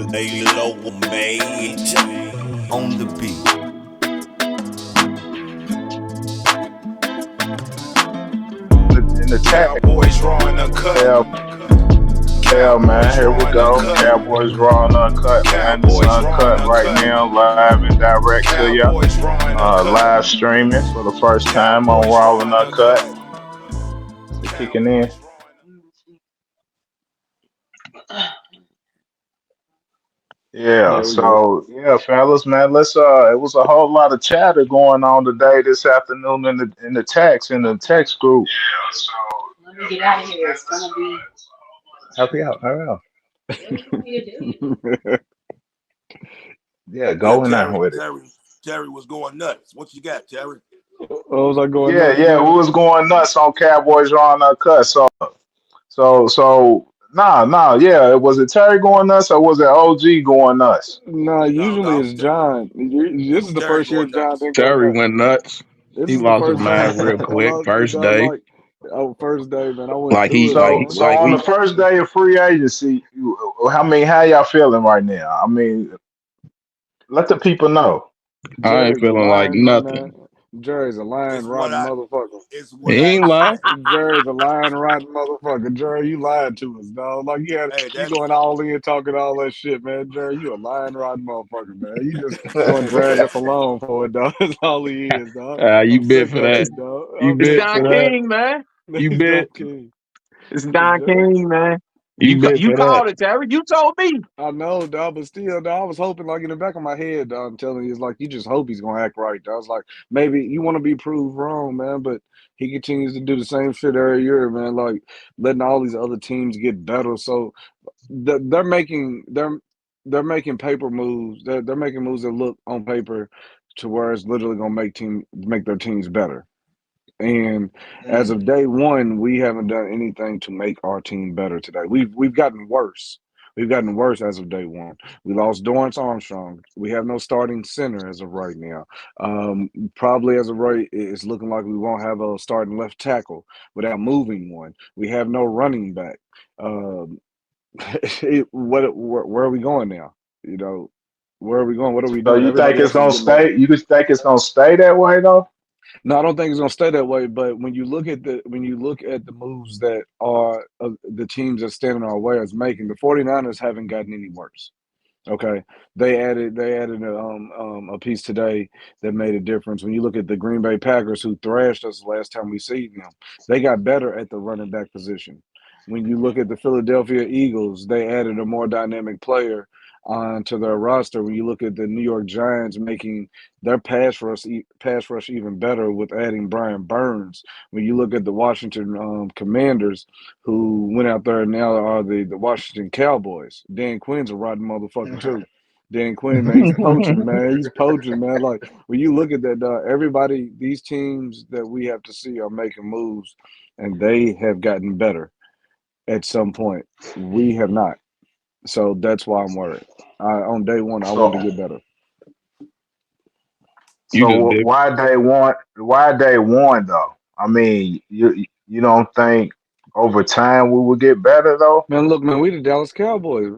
Lay low, major on the beat. In the tag. Cowboys drawing a Yeah, cut. yeah, man. Cowboys Here we drawing a go. cut. Cowboys Raw and Uncut, man. It's Cowboys drawing uncut a right cut. now, live and direct to you. Cowboys drawing a Live cut. streaming for the first time on Cowboys Raw and drawing a Uncut. cut. We're kicking in. Cowboys drawing Yeah, There we go. so yeah, fellas, man. Let's it was a whole lot of chatter going on today, this afternoon in the text group. Yeah, so Let me get out of here. It's gonna be. help you out, hurry up. What do you want me to do? Yeah, Yeah, go in there with it. Terry was going nuts. What you got, Terry? Oh, was I going Yeah, nuts, yeah, we man? was going nuts on Cowboys Raw and Uncut. Nah, yeah. Was it Terry going nuts or was it OG going nuts? Nah, No, usually no, it's John. it This was is the Terry first year going John nuts. didn't go Terry nuts. went nuts. This He is the lost his first time mind real I quick. lost, First day, first day, man. I went like through he, it, like So he, man. so like on the we. first day of free agency, how y'all feeling right now? I mean, let the people know. I ain't Jerry's a feeling like lying man. nothing. Jerry's a lying, It's what rotten I motherfucker. it's He what I ain't lying. Jerry's a lying, rotten motherfucker. Jerry, you lied to us, dog. Like hey you that's going all in talking all that shit, man. Jerry, you a lying, rotten motherfucker, man. You just gonna drag us along for it, dog. That's all he is, dog. You I'm bid sick for of that. it, dog. You I'm It's bid sick Don for of it. that. King, man. You He's Don bid. King. It's Don Jerry. King, man. You bid You for that. called it, Terry. You told me. I know, dog, but still, dog, I was hoping, like in the back of my head, dog, I'm telling you, it's like you just hope he's gonna act right. Dog. I was like, maybe you want to be proved wrong, man, but he continues to do the same shit every year, man. Like letting all these other teams get better. So they're making they're making paper moves. They're making moves that look on paper to where it's literally gonna make their teams better. And as of Mm. day one, we haven't done anything to make our team better today. We've gotten worse. We've gotten worse as of day one. We lost Dorrance Armstrong. We have no starting center as of right now. Probably as of right, it's looking like we won't have a starting left tackle without moving one. We have no running back. Um, where are we going now? You know, where are we going? What are we So doing? you think Everybody it's else is gonna getting better. stay? You just think it's gonna stay that way though? No, I don't think it's going to stay that way. But when you look at the moves that are the teams that stand in our way is making, the 49ers haven't gotten any worse. Okay, they added a piece today that made a difference. When you look at the Green Bay Packers, who thrashed us the last time we seen them, they got better at the running back position. When you look at the Philadelphia Eagles, they added a more dynamic player onto their roster. When you look at the New York Giants making their pass rush even better with adding Brian Burns. When you look at the Washington Commanders, who went out there and now are the Washington Cowboys. Dan Quinn's a rotten motherfucker too. Dan Quinn, man, he's poaching, man. He's poaching, man. Like when you look at that, everybody, these teams that we have to see are making moves, and they have gotten better at some point. We have not, so that's why I'm worried. On day one, I want to So get better. You just so bid. why they want? Why they want though? I mean, you don't think over time we will get better though? Man, look, man, we the Dallas Cowboys.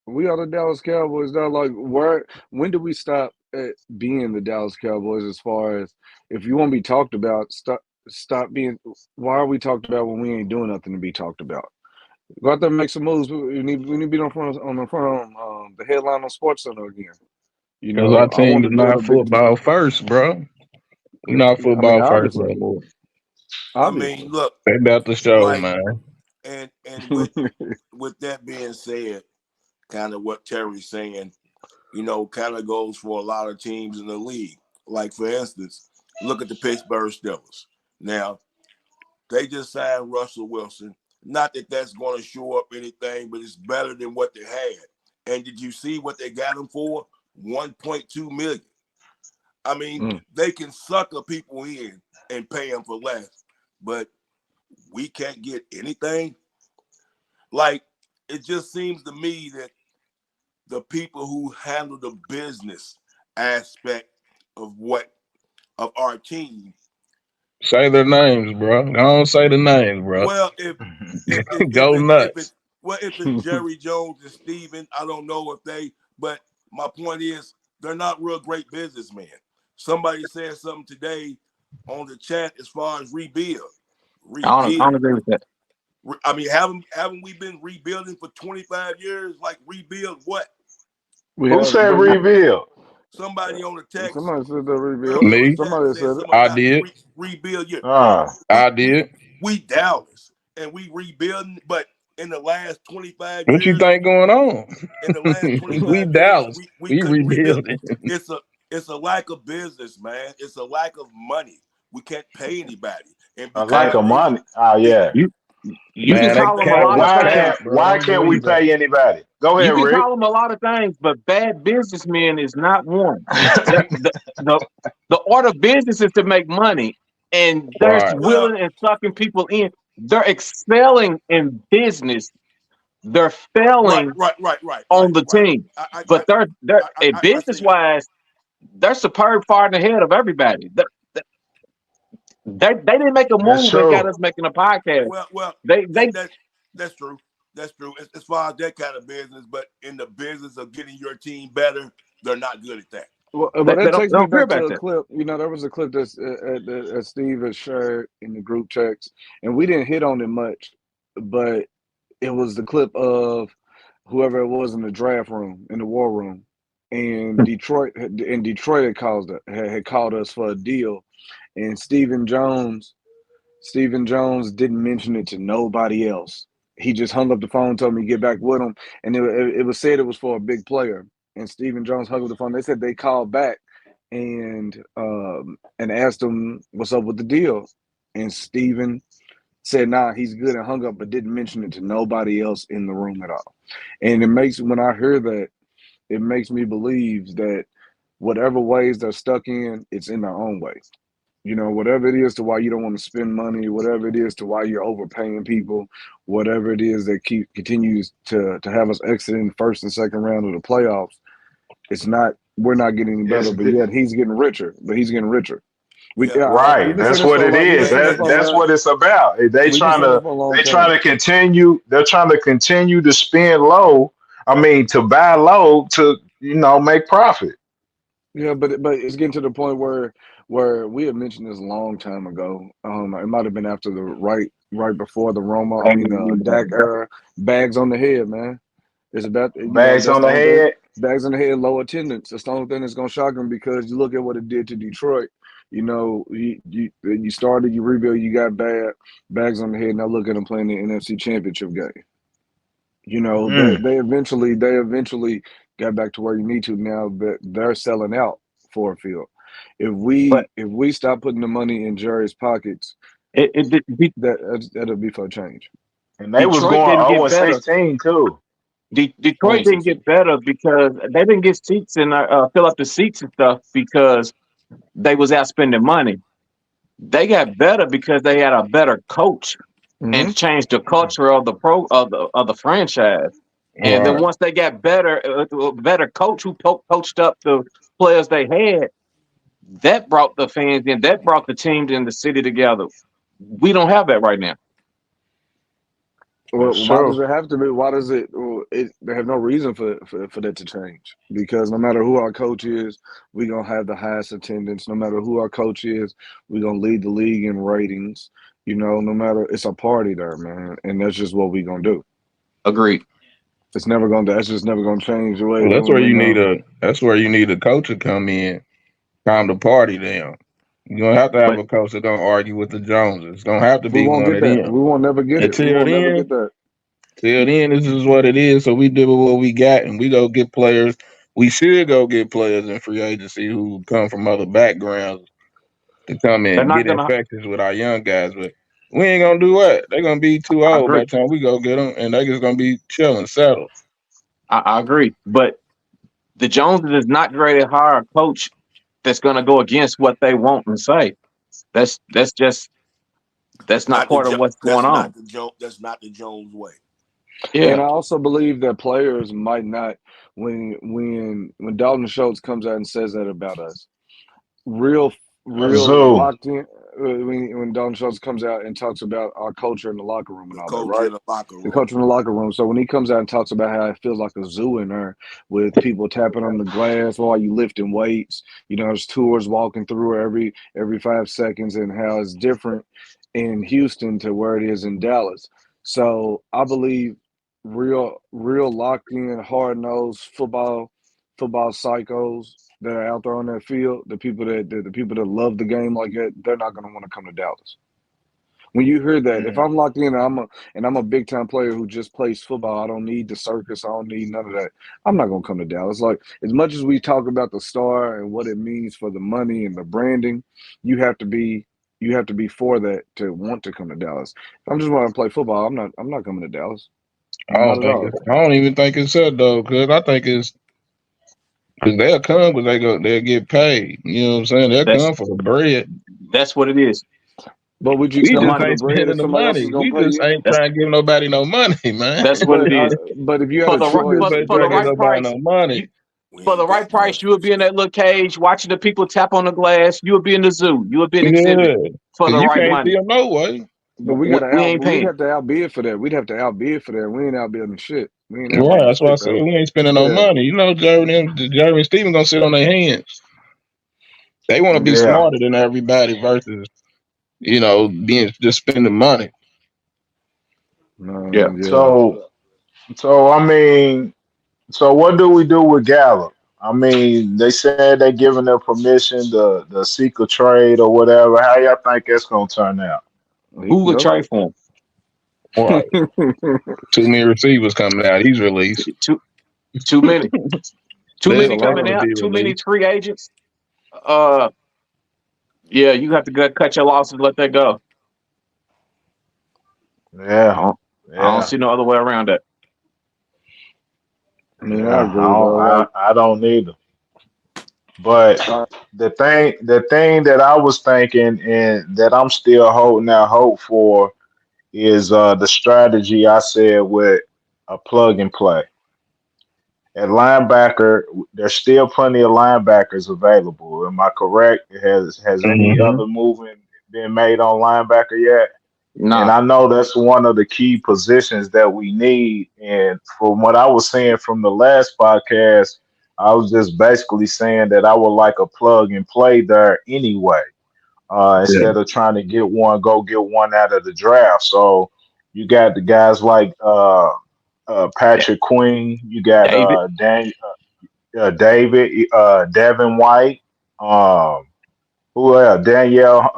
We are the Dallas Cowboys. They're like, where? When do we stop at being the Dallas Cowboys? As far as if you want to be talked about, stop being. Why are we talked about when we ain't doing nothing to be talked about? Go out there and make some moves. We need to be on the front of the headline on Sports Center again. You Because our know, I team want is to build not a big. football first, bro. We not I mean, football first no obviously, more. I mean, obviously. look, They about to show, like man. and with that being said, kind of what Terry's saying, kind of goes for a lot of teams in the league. Like for instance, look at the Pittsburgh Steelers. Now, they just signed Russell Wilson. Not that that's going to show up anything, but it's better than what they had. And did you see what they got him for? 1.2 million. I mean, Mm. they can sucker people in and pay them for less, but we can't get anything. Like, it just seems to me that the people who handle the business aspect of our team. Say their names, bro. Don't say the names, bro. Well, if if if, Go if, if it's nuts. Well, if it's Jerry Jones and Steven, I don't know if they. But my point is, they're not real great businessmen. Somebody said something today on the chat as far as rebuild. I don't agree with that. I mean, haven't we been rebuilding for 25 years? Like rebuild what? Who said rebuild? Somebody on the text. Somebody said that rebuild. Earlier on Me. the text Somebody said said it. something I about did. rebuild year. I did. We Dallas and we rebuilding, but in the last 25 What you years, think going on? in the last We 25 years, Dallas. we We couldn't rebuild. rebuilding. It's a lack of business, man. It's a lack of money. We can't pay anybody, and A because lack of they money. Oh yeah, yeah. You can Man, they call them a cap lot of was things. cap, bro. Why Don't can't we believe that. pay anybody? Go You ahead, can Rick. call them a lot of things, but bad businessmen is not one. The the order of business is to make money, and they're Right. well, willing and sucking people in. They're excelling in business. They're failing on the right. team, I but they're I business say this. wise, they're superb far ahead of everybody. They didn't make a That's move that got true. us making a podcast. Well, They that's true. That's true. As far as that kind of business, but in the business of getting your team better, they're not good at that. Well, they, but they that don't takes they me don't care back to about a that. clip. There was a clip that Steve has shared in the group text, and we didn't hit on it much, but it was the clip of whoever it was in the draft room, in the war room, and Detroit had called us for a deal, and Stephen Jones didn't mention it to nobody else. He just hung up the phone, told me to get back with him, and it was said it was for a big player. And Stephen Jones hung up the phone. They said they called back and asked him what's up with the deal, and Stephen said, "Nah, he's good," and hung up, but didn't mention it to nobody else in the room at all. And when I hear that, it makes me believe that whatever ways they're stuck in, it's in their own way. Whatever it is to why you don't want to spend money, whatever it is to why you're overpaying people, whatever it is that continues to have us exiting the first and second round of the playoffs, we're not getting any better, It's but yet he's getting richer. Yeah, right. We've been saying That's this what for a it long. We've been is. saying this for a That's long. what it's about. We've been saying this for a long They trying time. to continue. They're trying to continue to spend low. I mean, to buy low to make profit. Yeah, but it's getting to the point where we had mentioned this a long time ago. It might have been after the right before the Dak era. Bags on the head, man. It's about Bags that's on the the only thing. head. Bags on the head, low attendance. That's the only thing that's gonna shock them because you look at what it did to Detroit. You started, you rebuild, you got bags on the head. Now look at them playing the NFC Championship game. Mm. They eventually got back to where you need to. Now that they're selling out for a field. If But we stop putting the money in Jerry's pockets, that'll be for a change. And they was Detroit going didn't 0 get and better. 16 too. Only Detroit didn't 16. get better because they didn't get seats and fill up the seats and stuff because they was out spending money. They got better because they had a better coach Mm-hmm. and changed the culture of the franchise. And then Right. once they got better, better coach who coached up the players they had, that brought the fans in, that brought the teams in the city together. We don't have that right now. That's Well, why true. does it have to be? Why does it? They have no reason for that to change because no matter who our coach is, we're gonna have the highest attendance. No matter who our coach is, we're gonna lead the league in ratings. No matter it's a party there, man, and that's just what we're gonna do. Agreed. That's just never gonna change the way. Well, that's where you need a coach to come in, calm the party down. You're gonna have to have But a coach that don't argue with the Joneses. It's gonna have to We be won't one get of that. them. We won't never get it. We Until won't never get then, that. this is what it is. So we did with what we got, and we go get players. We should go get players in free agency who come from other backgrounds to come they're and not get gonna. infectious with our young guys. But we ain't gonna do what? They're gonna be too I old by agree. the time we go get them, and they just gonna be chilling, settled. I agree. But the Joneses is not ready to hire a coach that's going to go against what they want and say. That's not part of what's going on. That's not the Jones way. Yeah, And I also believe that players might not when Dalton Schultz comes out and says that about us. Real real Zoo. locked in when Dalton Schultz comes out and talks about our culture in the locker room and The all that, culture right? in the locker The room. culture in the locker room. So when he comes out and talks about how it feels like a zoo in there with people tapping on the glass while you lifting weights, there's tours walking through every 5 seconds, and how it's different in Houston to where it is in Dallas. So I believe real locked in, hard nosed football psychos that are out there on that field, the people that love the game like that, they're not going to want to come to Dallas. When you hear that, if Mm. I'm locked in and I'm a big time player who just plays football, I don't need the circus, I don't need none of that. I'm not gonna come to Dallas. Like, as much as we talk about the star and what it means for the money and the branding, you have to be for that to want to come to Dallas. If I'm just want to play football, I'm not coming to Dallas. Not at all. I don't even think it's that though, because I think it's because they'll come because they'll get paid. You know what I'm saying? They'll That's come for the bread. that's what it is. But would you It's We the come just for money. the ain't bread if spending the somebody else is money. gonna We pay just you? ain't That's trying to give nobody no money, man. that's what But it is. but if you had For a the right We just choice, ain't for trying the to give right nobody price, no money. you We for the ain't got right price, nothing you would to be in spend. that little cage watching the people tap on the glass. You would be in the zoo. You would be an exhibit Yeah, for because the you right can't see money. them no way. but we We ain't we'd paying. have to outbid for that. We'd have to outbid for that. We ain't outbidding shit. We ain't Right, outbidding that's why I shit, said though. we ain't spending no Yeah. money. You know, Jeremy and Steven gonna sit on their hands. They want to be Yeah. smarter than everybody versus being just spending money. Yeah. Yeah. So I mean, so what do we do with Gallup? I mean, they said they giving them permission to seek a trade or whatever. How y'all think that's gonna turn out? He Who can would go. trade for him? Right, too many receivers coming out. He's released. Too too many. Too It's They'll a many pay lot him coming of to them. out. be Too many released. free agents. Uh, yeah, you have to cut your losses. Let that go. I Yeah, don't, I don't yeah, see no other way around that. I mean, I yeah. agree, though. I don't either. But I the thing that I was thinking and that I'm still holding out hope for is the strategy I said with a plug and play. At linebacker, there's still plenty of linebackers available. Am I correct? Has any Hmm. other movement been made on linebacker yet? And Nah, I know that's one of the key positions that we need. And from what I was saying from the last podcast, I was just basically saying that I would like a plug and play there anyway, Yeah. instead of trying to go get one out of the draft. So you got the guys like Da- Patrick Queen, you got David. David, Devin White, um, who else? Danielle,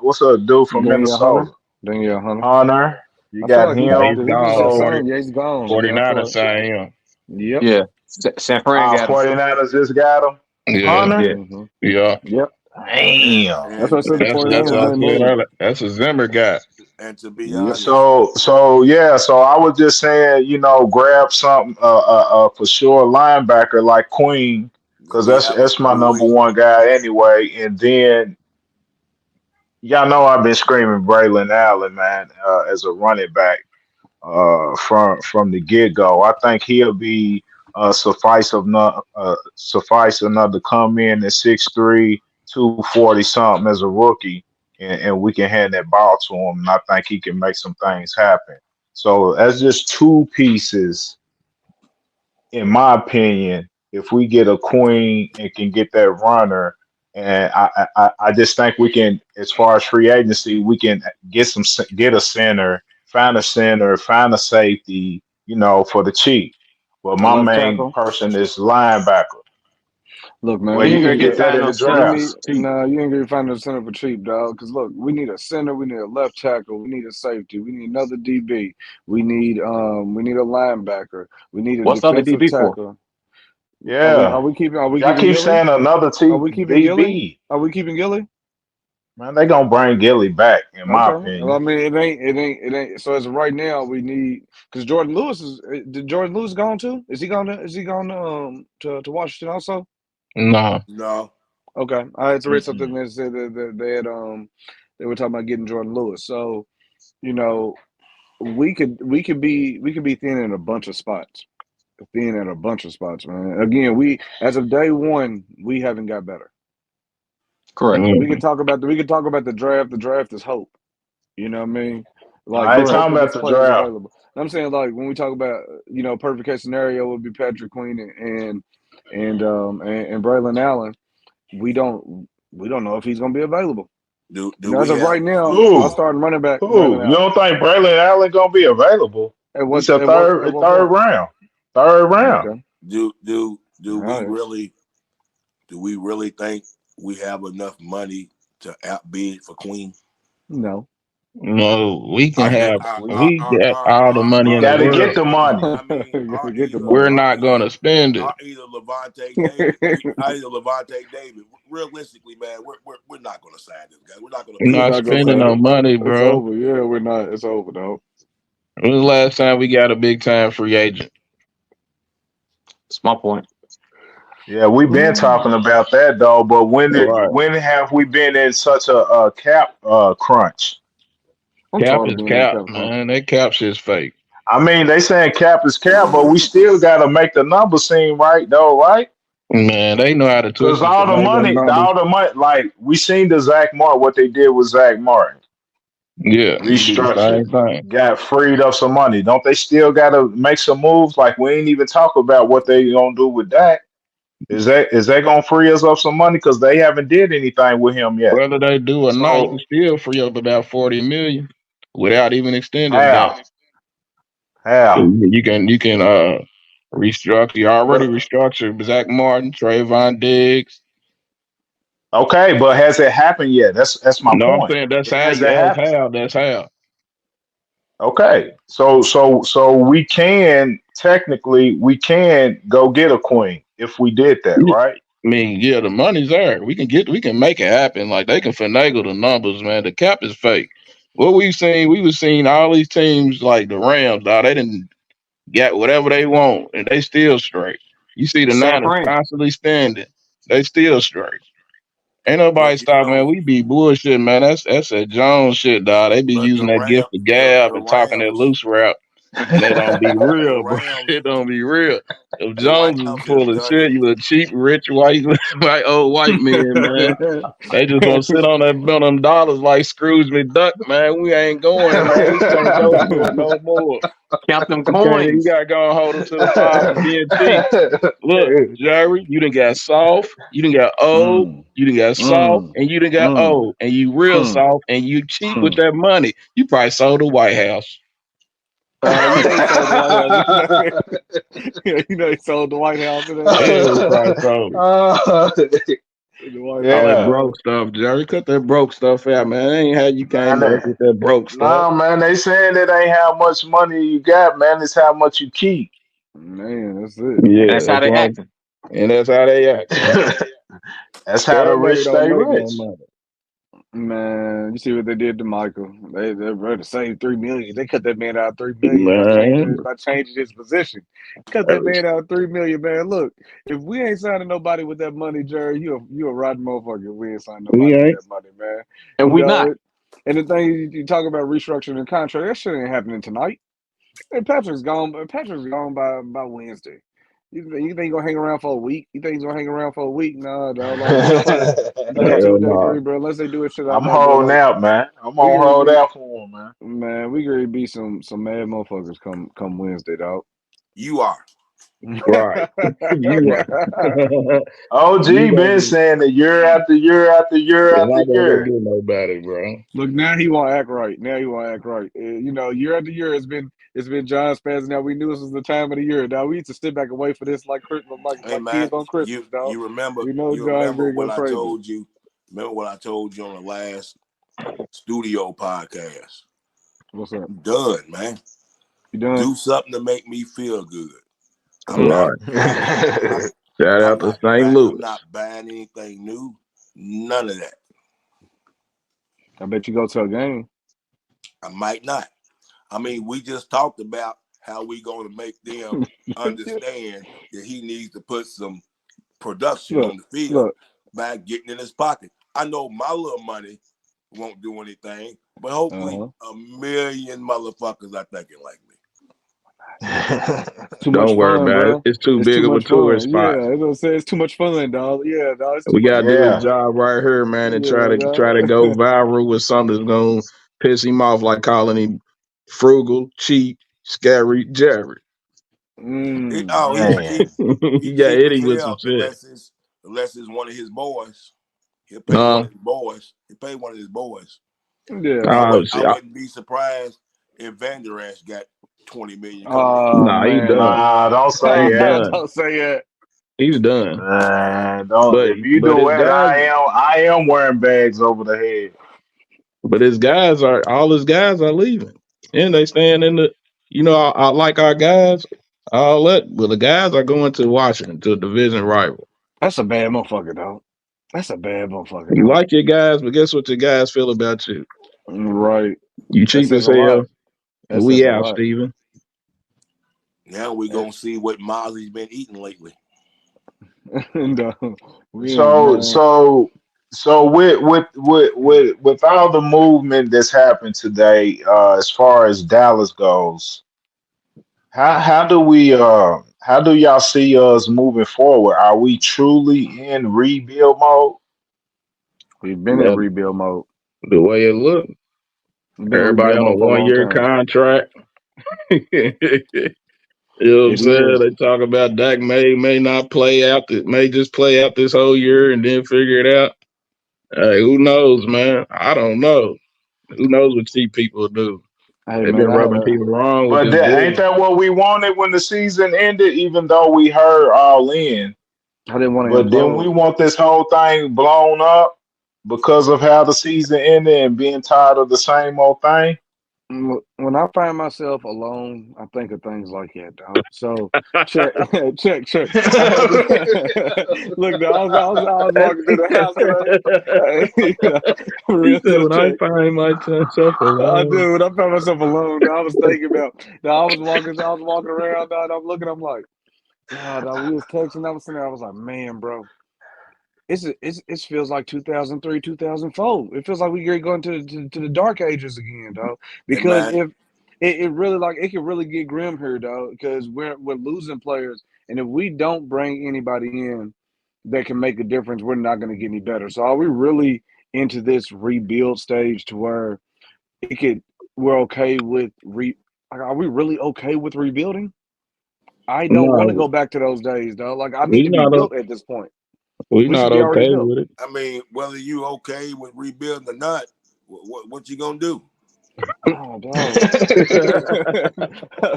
what's a dude from Danielle Minnesota? Hunter. Danielle Hunter. Hunter. You I feel got like No, him. he's he just gone. got So, signed. Yeah, he's gone. Yeah, I feel 49ers like. signed him. Yep. Yeah, San Fran got him. 49ers just got him. Yeah, Hunter? Yeah, Hmm. yeah. Yep. And Damn. That's what I said. The That's 49ers what I made said moves. earlier. That's a Zimmer guy. to be Yep. honest, So yeah, so I was just saying, grab something for sure linebacker like Queen, because we have a that's my number situation. one guy anyway. And then y'all know I've been screaming Braylon Allen, man, as a running back from the get go. I think he'll be suffice enough to come in at 6'3", 240 something as a rookie, and we can hand that ball to him. And I think he can make some things happen. So that's just two pieces, in my opinion. If we get a queen and can get that runner, and I just think we can, as far as free agency, we can get a center, find a safety, for the cheap. But A my left main tackle. person is linebacker. Look, man, Well, you we you ain't can gonna need get get to. that find in no the center for draft. We need cheap. no. You ain't gonna find no center for cheap, dog. Because look, we need a center. We need a left tackle. We need a safety. We need another DB. We need a linebacker. We need a What's the other defensive DB for? tackle. Are we? Yeah, Are we keeping? Are we y'all keeping keep Gilly? saying another Are T we keeping Gilly? DB. Are we keeping Gilly? Man, they gonna bring Gilly back, in my Okay. Well, I opinion. mean, it ain't. So as of right now, we need because Jordan Lewis is. Did Jordan Lewis gone too? Is he going to? Is he going to Washington also? No. No, Okay, I had to read something Mm-mm. that said that they were talking about getting Jordan Lewis. So you know we could be thin in a bunch of spots, man. Again, we as of day one we haven't got better. Correct. We can talk about the draft. The draft is hope. You know what I mean? Like I ain't there's Correct. hope talking that about this the player is draft. available. And I'm saying like when we talk about perfect case scenario would be Patrick Queen and Braylon Allen. We don't know if he's going to be available. Do As we of have right now, our Who? starting running back Who? Braylon You Allen. don't think Braylon Allen gonna be available? At He's what a at what third at a what third point? round. Third round. Okay. do All we right. really think we have enough money to outbid for Queen? No. No, we can Are have we got all the money in the Gotta get world. the money. I mean, You gotta are get the either money. We're are not either gonna spend it. are either Levante David, realistically, man, we're not going to sign this guy. We're not going to We're pay We're not him not this gonna spending much. sign no it. money, It's bro. over. Yeah, we're not. It's over, though. When was the last time we got a big time free agent? That's my point. Yeah, we've been talking about that though. But Right. when have we been in such a cap crunch? I'm Cap tired of is being in cap, cap crunch. man. That cap shit's fake. I mean, they saying cap is cap, but we still gotta make the numbers seem right though, right? Man, they know how to Because twist and finagle them numbers. all the money, like we seen the Zach Martin, what they did with Zach Martin, Yeah, we do the restructured, same thing. got freed up some money. Don't they still gotta make some moves? Like we ain't even talk about what they gonna do with that. Is that gonna free us up some money? Because they haven't did anything with him yet. Whether they do or not, you can So still free up about 40 million without even extending that. how how? You can restructure. You already But restructured Zach Martin, Trayvon Diggs. okay, but has it happened yet? That's my No, I'm point. saying that's It how. has it That's happened? how. That's how. Okay, so we can technically we can go get a queen if we did that, Yeah. right? I mean, yeah, the money's there. We can make it happen. Like they can finagle the numbers, man. The cap is fake. What we was seeing all these teams like the Rams, dog, they didn't get whatever they want and they still straight. You see the San Niners Fran. constantly standing. They still straight. Ain't nobody But you stop, know, man. We be bullshit, man. That's that Jones shit, dog. They be but using that gift of gab the and talking that Rams, loose route. And they don't be the real, bro. Rams, It don't be real. If the Jones is Rams full have of done it. shit, you a cheap, rich, white, white old white man, man. They just gonna sit on that on them dollars like Scrooge McDuck, man. We ain't going, man. We can't go for it no more. Count them You can't. You coins. gotta go and hold them to the fire for being cheap. Look, Jerry, you done got soft, you done got old, Mm, you done got soft, mm, and you done got mm, old, and you real mm, soft, and you cheap with mm. that money. You probably sold the White House. You know he sold the White House. He sold the White House today. Yeah, you probably sold it. The White All House, that Yeah, broke dog. stuff, Jerry. Cut that broke stuff out, man. That ain't how you came to us man. with that broke stuff. Nah, man, they saying it ain't how much money you got, man. It's how much you keep. Man, that's it. And Yeah, that's how that's they right. acting. And that's how they act. That's how the Everybody rich don't stay make no rich. money. Man, you see what they did to Michael? They're ready to save $3 million. They cut that man out of $3 million Man, by changing his position. Cut that man out of $3 million, man. Look, if we ain't signing nobody with that money, Jerry, you a rotten motherfucker. If we ain't signing we nobody with ain't. that money, man. And we not. And the thing you talk about restructuring the contract, that shit ain't happening tonight. And Patrick's gone. Patrick's gone by Wednesday. You think he's gonna hang around for a week? You think he's gonna hang around for a week? No, dog. Like day two, day Hell two, day no. three, bro. Unless they do a shit out I'm there, bro. holding Like out, man. I'm we gonna gonna hold be, out for him, man. man. We gonna be some mad motherfuckers come Wednesday, dog. You are. Right. You right. You OG gonna been be. saying it year after year after year You're after not gonna go year. get nobody, bro. Look, now he won't act right. Now he won't act right. Year after year, it's been John Spaz. Now we knew this was the time of the year. Now we used to sit back and wait for this like Christmas, Hey like man, kids on Christmas, dog. you remember We know John Green what go I crazy. told you? Remember what I told you on the last studio podcast? What's up? I'm done, man. You done? Do something to make me feel good. I'm not Right. buying. Shout out to St. I'm Louis. not buying anything new. None of that. I bet you go to a game. I might not. I mean, we just talked about how we going to make them understand that he needs to put some production Look, on the field look. by getting in his pocket. I know my little money won't do anything, but Uh hopefully huh. a million motherfuckers are thinking like me. Too much Don't worry fun, about it. bro. It's too It's too big of a much tourist fun. spot. Yeah, it's gonna say it's too much fun, dog. Yeah, dog. It's too We much gotta do his Yeah. fun. job right here, man, and Yeah, try to go dog. viral with something that's gonna piss him off, like calling him frugal, cheap, scary Jerry. Mm. Oh, he Man. keep he Yeah, keep hit his him with head some up shit. unless it's one of his boys. He'll pay one Huh? of his boys. He'll pay one of his boys. But Yeah. Oh I shit. wouldn't be surprised if Van Der Esch got 20 million coming in. Oh Nah, he man. done. Nah, don't say He's that. done. Don't say it. He's done. Man, don't. But If you but do his it, guys I am wearing bags over the head. but his guys are all his guys are leaving. And they stand in the I like our guys. All that but the guys are going to Washington to a division rival. That's a bad motherfucker, dog. That's a bad motherfucker, You dog. like your guys, but guess what your guys feel about you? Right. You That cheap says as a lot. hell, and That says we a out, lot. Steven. Now we're gonna see what Mosley's been eating lately. And, we ain't, So man. so so with all the movement that's happened today, as far as Dallas goes, how do y'all see us moving forward? Are we truly in rebuild mode? We've been in Well, rebuild mode. the way it looked, We've been in everybody rebuild on a mode for a long 1 year time. contract. You know what I'm It saying? is. They talk about Dak may not play out, may just play out this whole year and then figure it out. Hey, who knows, man? I don't know. Who knows what cheap people do? Hey They've man, been rubbing people wrong with But this ain't business. that what we wanted when the season ended? Even though we heard all in, I didn't want to but then we implode. want this whole thing blown up because of how the season ended and being tired of the same old thing. When I find myself alone, I think of things like that, dog. So check, check. I had to look. I was walking through the house, He real said, deal, when I check. find myself I alone. do. When I found myself alone, I was thinking about. I was walking around, dog, and I'm looking. I'm like, dog, we was texting. I was sitting there. I was like, man, bro. It feels like 2003, 2004. It feels like we're going to the dark ages again, dog. Hey Because man, if it really like it can really get grim here, dog. Because we're losing players, and if we don't bring anybody in that can make a difference, we're not going to get any better. So are we really into this rebuild stage to where it could we're okay with like, are we really okay with rebuilding? I don't want to No, go back to those days, dog. Like I need we to be not built at this point. we We should not be already okay built. with it. I mean, whether you okay with rebuilding or not, what you gonna do? Oh, dog.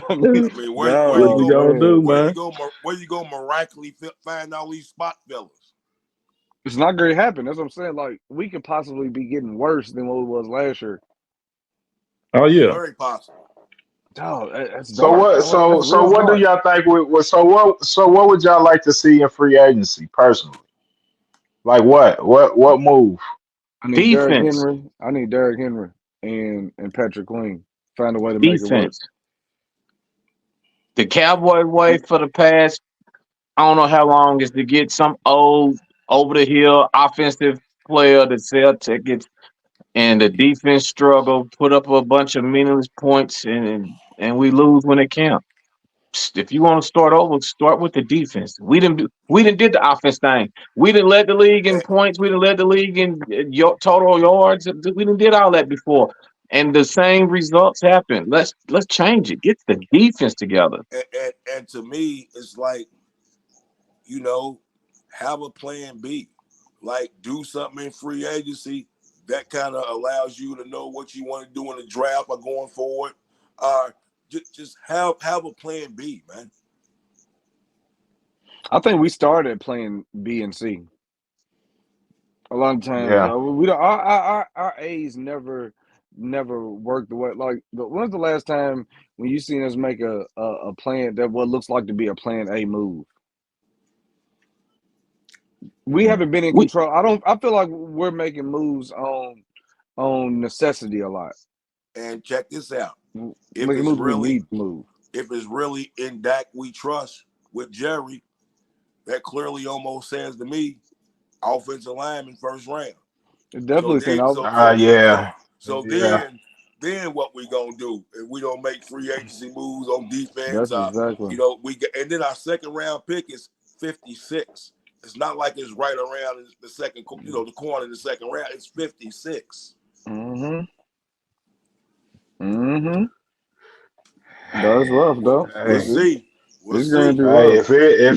I mean, I mean, where What you you oh go? gonna man, do, man? Where you go miraculously find all these spot fillers? it's not going to happen. That's what I'm saying. Like we could possibly be getting worse than what it was last year. Oh It's yeah. very possible. Dog, that's So dark, what? dog. So That's so real what do dark. y'all think? So what would y'all like to see in free agency personally? Like what move? I need Derrick Defense, Henry. I need Derrick Henry and Patrick Queen. Find a way to make it work. defense. The Cowboy way for the past, I don't know how long, is to get some old over the hill offensive player to sell tickets and the defense struggle, put up a bunch of meaningless points, and we lose when it counts. If you want to start over, start with the defense. We didn't did the offense thing. We didn't lead the league in And, points. We didn't lead the league in total yards. We didn't did all that before, and the same results happen. Let's change it. Get the defense together. and to me, it's like, you know, have a plan B. Like do something in free agency that kind of allows you to know what you want to do in the draft or going forward. Just have a plan B, man. I think we started playing B and C a lot of times. Yeah. We don't. Our A's never worked the way. Like, when's the last time when you seen us make a plan that what looks like to be a plan A move? We haven't been in We control. I feel like we're making moves on necessity a lot. And check this out. If Making it's moves we really need to move. if it's really in Dak we trust with Jerry, that clearly almost says to me, offensive lineman first round. It's So definitely saying then, I so so then, so Yeah. so Yeah. then, then what we gonna do if we don't make free agency moves on defense? That's exactly. You know, and then our second round pick is 56. It's not like it's right around the second, you know, the corner in the second round. It's 56. That's rough, though. We'll Hey, see. We'll It's gonna see. be hey, rough. if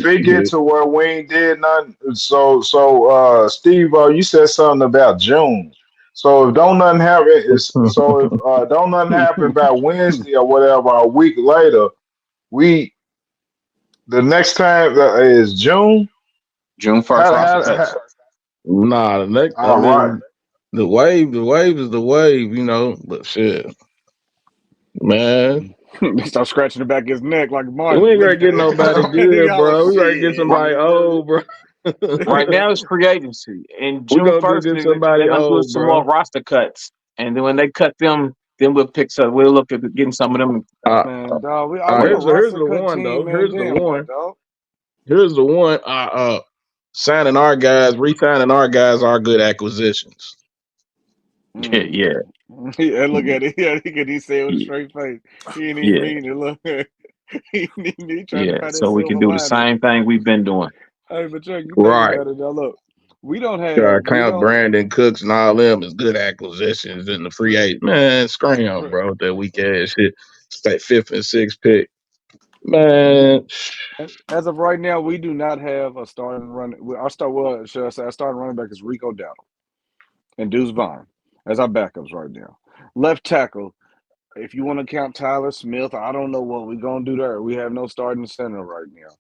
it Yeah. get to where we ain't did nothing, Steve, you said something about June. So if don't nothing happen, so if don't nothing happen by Wednesday or whatever, a week later, we the next time is June. June 1st, roster cuts. Nah, the next. I All right. mean, the wave is the wave, you know. But shit, man, He start scratching the back of his neck like we Martin. ain't Look gonna at get nobody he good, got like bro. We gotta get Shit. somebody old, bro. Right now it's free agency. And We June gonna go 1st, get they're somebody gonna do old, some more bro. roster cuts. And then when they cut them, then we'll look at getting some of them. man, dog. We a Here's roster the cut one team, though. man. Damn what, dog. Here's the one. Signing our guys, re-signing our guys are good acquisitions. Yeah. Yeah, look at it. Yeah, he said with a straight face. He ain't even Yeah. mean it. Look, he trying to Yeah. find that So we can silver do the lining. same thing we've been doing. Hey, but Chuck, you think Right. about it now. Look, we don't Count Brandon Cooks and all them as good acquisitions in the free agent. Man, scram, bro, with that weak ass shit. Stay fifth and sixth pick. Man, as of right now, we do not have a starting run. Should I say, our starting running back is Rico Dowdle and Deuce Vaughn as our backups right now. Left tackle, if you want to count Tyler Smith, I don't know what we're gonna do there. We have no starting center right now.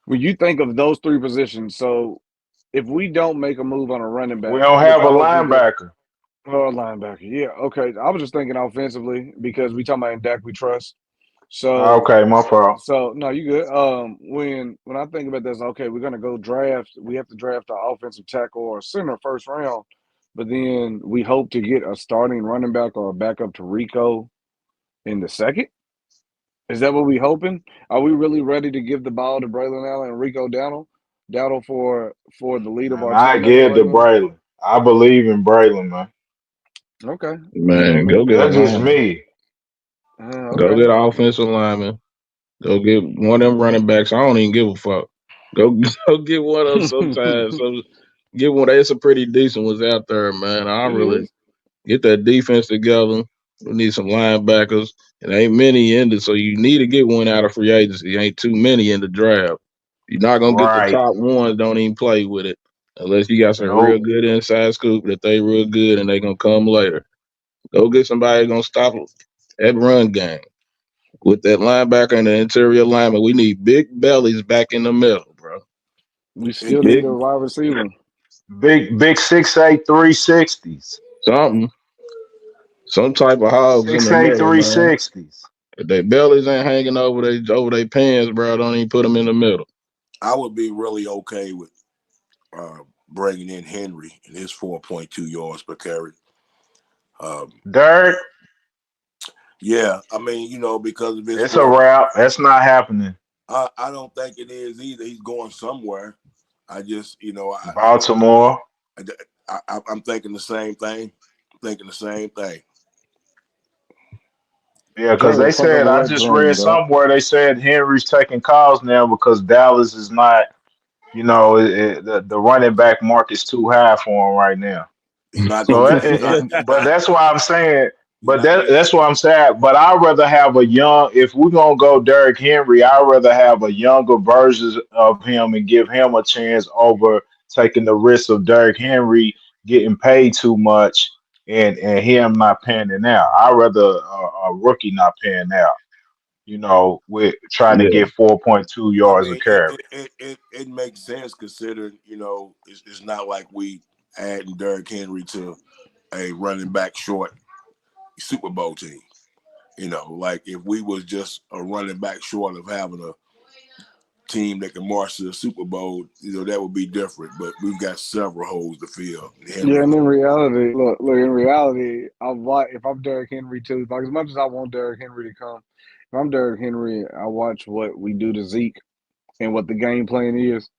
When you think of those three positions, so if we don't make a move on a running We back, don't which have a I hope we do, linebacker. or a linebacker, yeah, okay. I was just thinking offensively because we talking about in Dak we trust. So, Okay, my fault. no, you good. When I think about this, okay, we're gonna go draft. We have to draft an offensive tackle or a center first round, but then we hope to get a starting running back or a backup to Rico in the second. Is that what we hoping? Are we really ready to give the ball to Braylon Allen and Rico Dowdle for the lead of Man, our I team as of give right to now? Braylon. I believe in Braylon, man. Okay, man, go get a That's just lineman. me. Go okay. get an offensive lineman. Go get one of them running backs. I don't even give a fuck. Go go get one of them sometimes. So get one. There's some pretty decent ones out there, man. I It really is. get that defense together. We need some linebackers. And ain't many in it, so you need to get one out of free agency. Ain't too many in the draft. You're not gonna get the Right. top ones. Don't even play with it unless you got some real Nope. good inside scoop that they real good and they gonna come later. Go get somebody gonna stop that run game with that linebacker and the interior lineman. We need big bellies back in the middle, bro. We And, still and, need Big a wide receiver. Big 6'8", 360s. something, some type of hogs in the 6'8", middle, man. 360s. If their bellies ain't hanging over their pants, bro, don't even put them in the middle. I would be really okay with bringing in Henry and his 4.2 yards per carry. Dirt. Yeah, I mean, you know, because of his It's a four, wrap. That's not happening. I don't think it is either. He's going somewhere. I just, you know, Baltimore. I'm thinking the same thing. Thinking the same thing. Yeah, because Joint they will fuck up said a I wet just dream, read dog. somewhere they said Henry's taking calls now because Dallas is not. The running back market's too high for him right now. He's not So, gonna get. He's not. He's but not. that's why I'm saying. He's But not gonna get. that's what I'm saying. But I'd rather have a young. If we're gonna go Derrick Henry, I'd rather have a younger version of him and give him a chance over taking the risk of Derrick Henry getting paid too much and him not panning out. I'd rather a rookie not panning out. With trying to Yeah, get 4.2 I yards a mean, it carry. it, it, it, it makes sense considering, you know, it's not like we adding Derrick Henry to a running back short Super Bowl team. You know, like if we was just a running back short of having a team that can march to the Super Bowl, you know, that would be different. But we've got several holes to fill. Yeah, Henry, and in reality, look. In reality, if I'm Derrick Henry too, like as much as I want Derrick Henry to come, if I'm Derrick Henry, I watch what we do to Zeke and what the game plan is.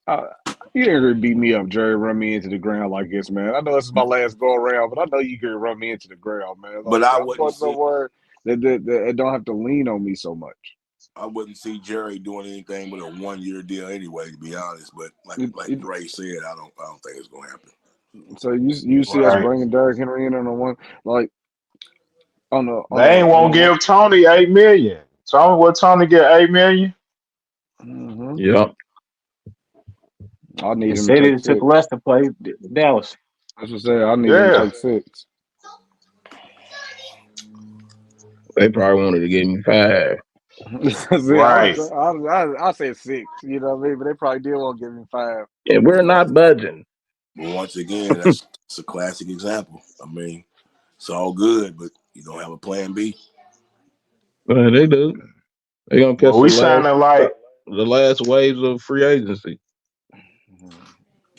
Uh, You ain't gonna beat me up, Jerry. Run me into the ground like this, man. I know this is my last go around, but I know you can run me into the ground, man. But Like I I'm wouldn't going see somewhere that don't have to lean on me so much. I wouldn't see Jerry doing anything with a 1-year deal anyway, to be honest. But It, like it, Dre said, I don't think it's gonna happen. so you see us Right. bringing Derrick Henry in on the one like They ain't on the won't one. give Tony 8 million. Tony, what Tony get 8 million? Mm-hmm. Yep. I They need him to said take it took six. less to play Dallas. That's what I say. I need him to Yeah. take six. They probably wanted to give me 5. See, Right. I said six. You know what I mean? But they probably did want to give him five. And we're not budging. But once again, that's a classic example. I mean, it's all good, but you don't have a plan B. They do. They gonna But catch we sounding like the last waves of free agency.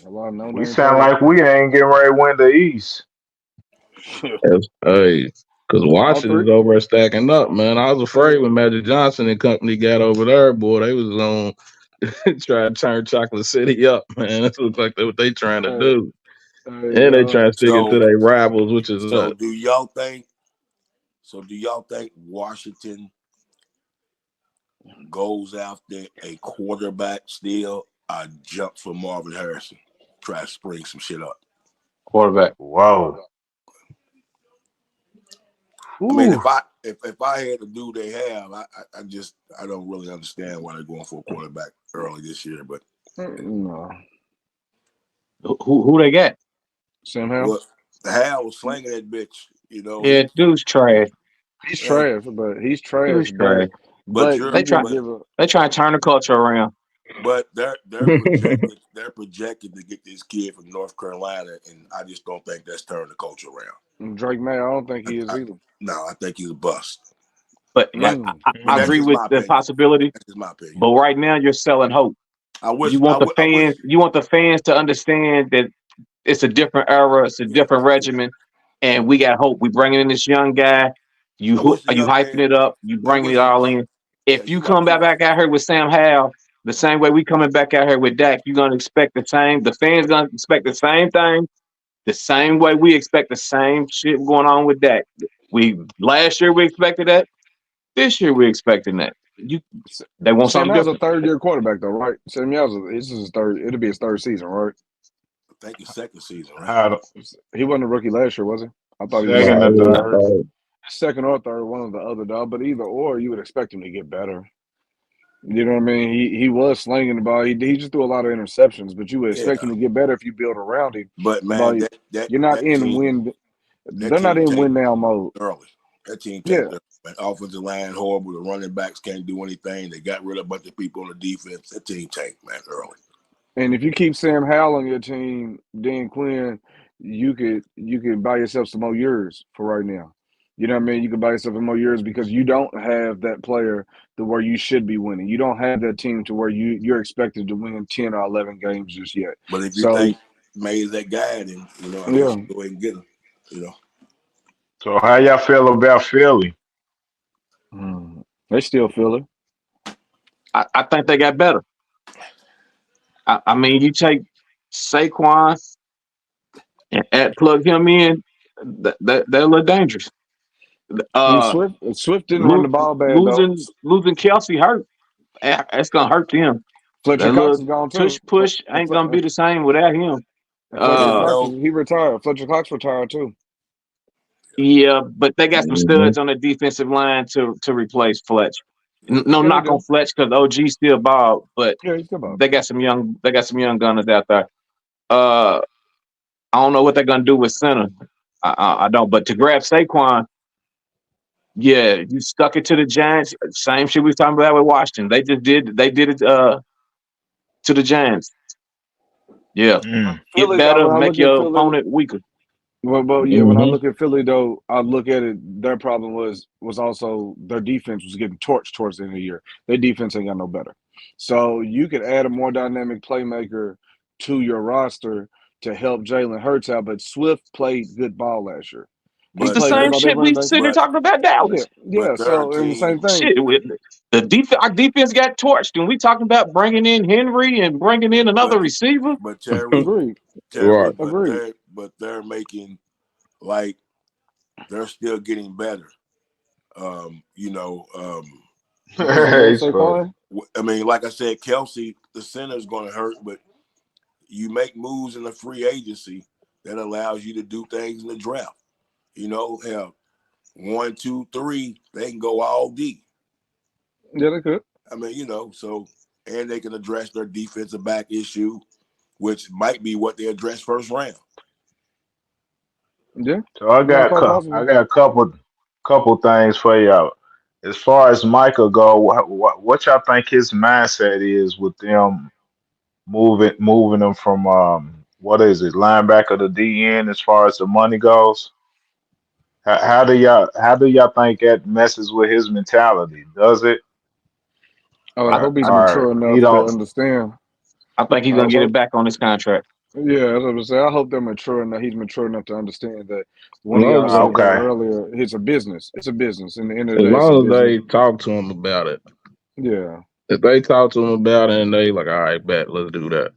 A lot of no we name sound players. like we ain't getting ready to win the East. Yes. Hey, because All three. Washington's over there stacking up, man. I was Hey, afraid when Magic Johnson and company got over there, boy. They was on trying to turn Chocolate City up, man. That's what like what they trying to hey, do. hey, And they trying to stick it to So their rivals, which is so do y'all think Washington goes after a quarterback still? I jump for Marvin Harrison. Try to spring some shit up. Quarterback. Whoa. I mean, Ooh. if I had to do they have, I don't really understand why they're going for a quarterback early this year. But no. Who they got? Sam Howell. what Hal was slinging that bitch, Yeah, dude's trash. He's yeah. trash, but he's trash. Dude's trash. But They you're try You can but give a they try to turn the culture around. but they're projected to get this kid from North Carolina, and I just don't think that's turning the culture around. Drake May. I don't think he is I, either. no, I think he's a bust. But But I that's agree just with my the opinion. possibility. That's just my opinion. But right now you're selling hope. I wish You want the fans. You want the fans to understand that it's a different era. It's a yeah, different regimen, and we got hope. We bringing in this young guy. I wish the You young hyping man. it up. You I bringing it wish all in. yeah, If you come back out here with Sam Howell, the same way we coming back out here with Dak, you're gonna expect the same. The fans gonna expect the same thing. The same way we expect the same shit going on with Dak. We last year we expected that. This year we expecting that. They want Sam something Howell's a different. third year quarterback though, right? Sam Howell's this is his third. It'll be his third season, right? I think his second season, right? How the He wasn't a rookie last year, was he? I thought he was second and No, third. second or third, one of the other dog. But either or, you would expect him to get better. You know what I mean? He was slinging the ball. He just threw a lot of interceptions, but you would Yeah, expect him to get better if you build around him. but man, But you're not that in team win. They're not in win tanked now mode. early. That team Yeah, tanked early. Man, offensive line horrible. The running backs can't do anything. They got rid of a bunch of people on the defense. That team tanked, man, early. and if you keep Sam Howell on your team, Dan Quinn, you could buy yourself some more years for right now. You know what I mean? You can buy yourself some more years because you don't have that player to where you should be winning. You don't have that team to where you're expected to win 10 or 11 games just yet. But if you So think May is that guy, then I guess yeah, you go ahead and get him. You know, So how y'all feel about Philly? they still feel it. I think they got better. I mean, you take Saquon and plug him in, they're a little dangerous. And Uh, Swift didn't run the ball bad though. losing Kelsey hurt. That's gonna hurt them. Fletcher That Cox little is gone tush too. push ain't gonna be the same without him. Fletcher even Uh, Cox though he retired. Fletcher Cox retired too. yeah, but they got some Mhm. studs on the defensive line to replace Fletch. No Yeah, they knock on do. Fletch because OG still ball, but Yeah, he's still about. they got some young gunners out there. Uh, I don't know what they're gonna do with center. I don't. But to grab Saquon, yeah, you stuck it to the Giants. Same shit we was talking about with Washington. They did it to the Giants. Yeah, Mm. get Philly though, better, when I make look at your Philly, opponent weaker. well, yeah, when I Mhm. look at Philly though, I look at it. Their problem was also their defense was getting torched towards the end of the year. Their defense ain't got no better. So you could add a more dynamic playmaker to your roster to help Jalen Hurts out. But Swift played good ball last year. It's He the but played just same like their shit running we back. sitting here but talking about Yeah, Dallas. yeah. their So and the same team, thing. Shit, the defense, our defense got torched, and we talking about bringing in Henry and bringing in another but receiver. but Terry, Agreed. Right. Agreed. but they're making like they're still getting better. You know, With this dude He's funny. Saquon. I mean, like I said, Kelsey, the center is going to hurt, but you make moves in the free agency that allows you to do things in the draft. You know, hell, 1, 2, 3, they can go all D. Yeah, they could. I mean, you know, so and they can address their defensive back issue, which might be what they address first round. Yeah, So I yeah, got quite I possible. got a couple things for y'all. As far as Michael go, what y'all think his mindset is with them moving them from what is it, linebacker to DN as far as the money goes? How do y'all think that messes with his mentality? Does it I I, hope he's I, or mature he enough to don't? understand. I think he's I gonna hope, get it back on his contract. yeah, that's what I'm saying. I hope they're mature enough. He's mature enough to understand that As one of long y'all as said they, that Okay, earlier. It's a business. It's a business. In the end of as the day, it's a long as business. they talk to him about it. Yeah, If they talk to him about it and they like, all right, bet, let's do that.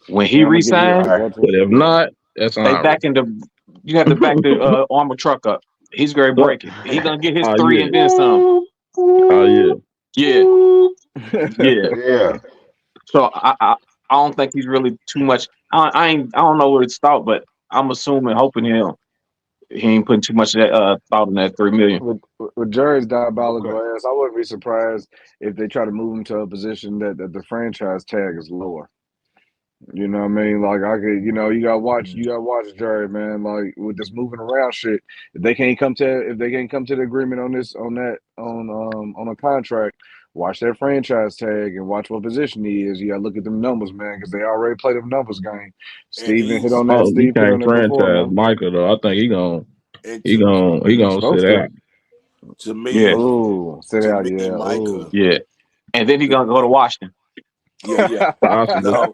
When yeah. he I'm gonna give you. resigns, I right. got But to. if Yeah. not, that's they all back into. You have to back the armor truck up. He's going to right. break it. He gonna get his Oh three yeah. and then some. Oh yeah. Yeah, yeah. Yeah. So I don't think he's really too much. I don't know what it's thought, but I'm assuming, hoping he ain't putting too much of that thought in that 3 million. With Jerry's diabolical Okay. ass, I wouldn't be surprised if they try to move him to a position that the franchise tag is lower. You know what I mean? Like I could, you gotta watch Jerry, man. Like with this moving around shit, if they can't come to the agreement on this, on a contract, watch that franchise tag and watch what position he is. You gotta look at them numbers, man, because they already play them numbers game. And Steven hit he's on that. Oh, you Steve hit on can't that before, franchise man. Michael though. I think and he He's gonna sit supposed to. out. to Yeah, me, Oh, sit to out, me, yeah. Oh. Micah, yeah. And then he the, gonna go to Washington. yeah, yeah. Possibly. No,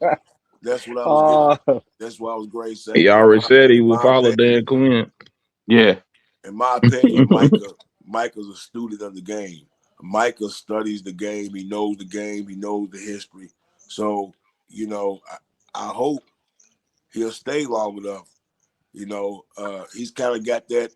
that's what I was getting. uh, That's what I was great He saying. already said he In would my follow opinion, Dan Quinn. Yeah, Micah's a student of the game. Micah studies the game. He knows the game. He knows the history. So, you know, I hope he'll stay long enough. You know, he's kind of got that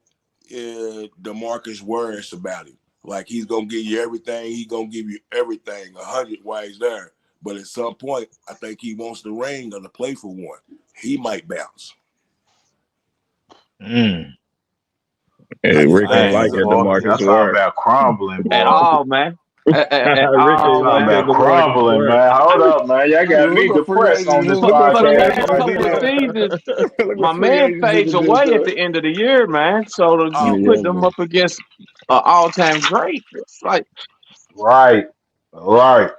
DeMarcus words about him. Like he's gonna give you everything. He's gonna give you everything, 100 while he's there. But at some point, I think he wants the ring or to play for one. He might bounce. Mm. I And just Rick think ain't Man, like he's a that boy, DeMarcus y'all talking Ware. about crumbling, at boy. all, man. At Rick Y'all all, ain't talking like man. that about DeMarcus crumbling, Ware. man. Hold I, up, man. Y'all got look me what free depressed on agents. this Look what for the free podcast agents last right just couple of now. did. seasons, Look my what free man agents fades just did, away at Joe. the end of the year, man. So uh, you Yeah, put them man. up against an all-time great. It's like, Right, right,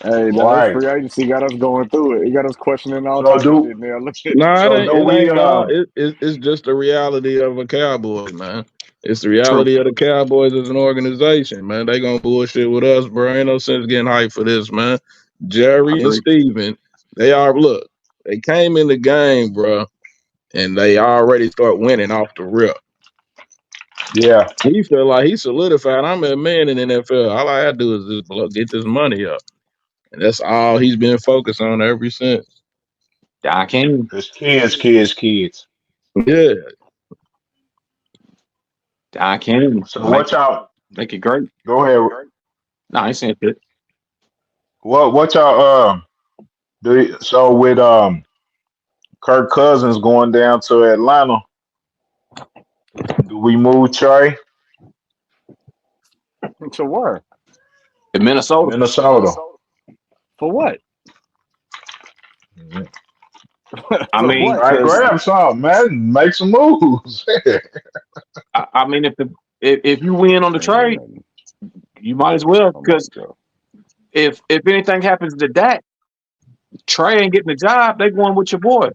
Hey, now this right. free agency got us going through it. It got us questioning all So type of do shit now. Look at No, so do it we ain't no. It's just the reality of a Cowboy, man. It's the true. reality of the Cowboys as an organization, man. They gonna bullshit with us, bro. Ain't no sense getting hyped for this, man. I Jerry and agree. Steven, they came in the game, bro, and they already start winning off the rip. yeah. He feel like he solidified. I'm a man in the NFL. All I gotta do is just get this money up, and that's all he's been focused on ever since. I can. It's kids. Yeah, I can So what y'all make it great. go ahead. No, I ain't saying shit. What y'all so with Kirk Cousins going down to Atlanta, do we move Trey? to where? In Minnesota, Minnesota. For what? Mhm. I For mean, what? Right, Because grab something, man. Make some moves. I mean, if you win on the ain't getting trade, nothing. you might as well. I'm about Because to go. if anything happens to Dak, Trey ain't getting the job. They going with your boy.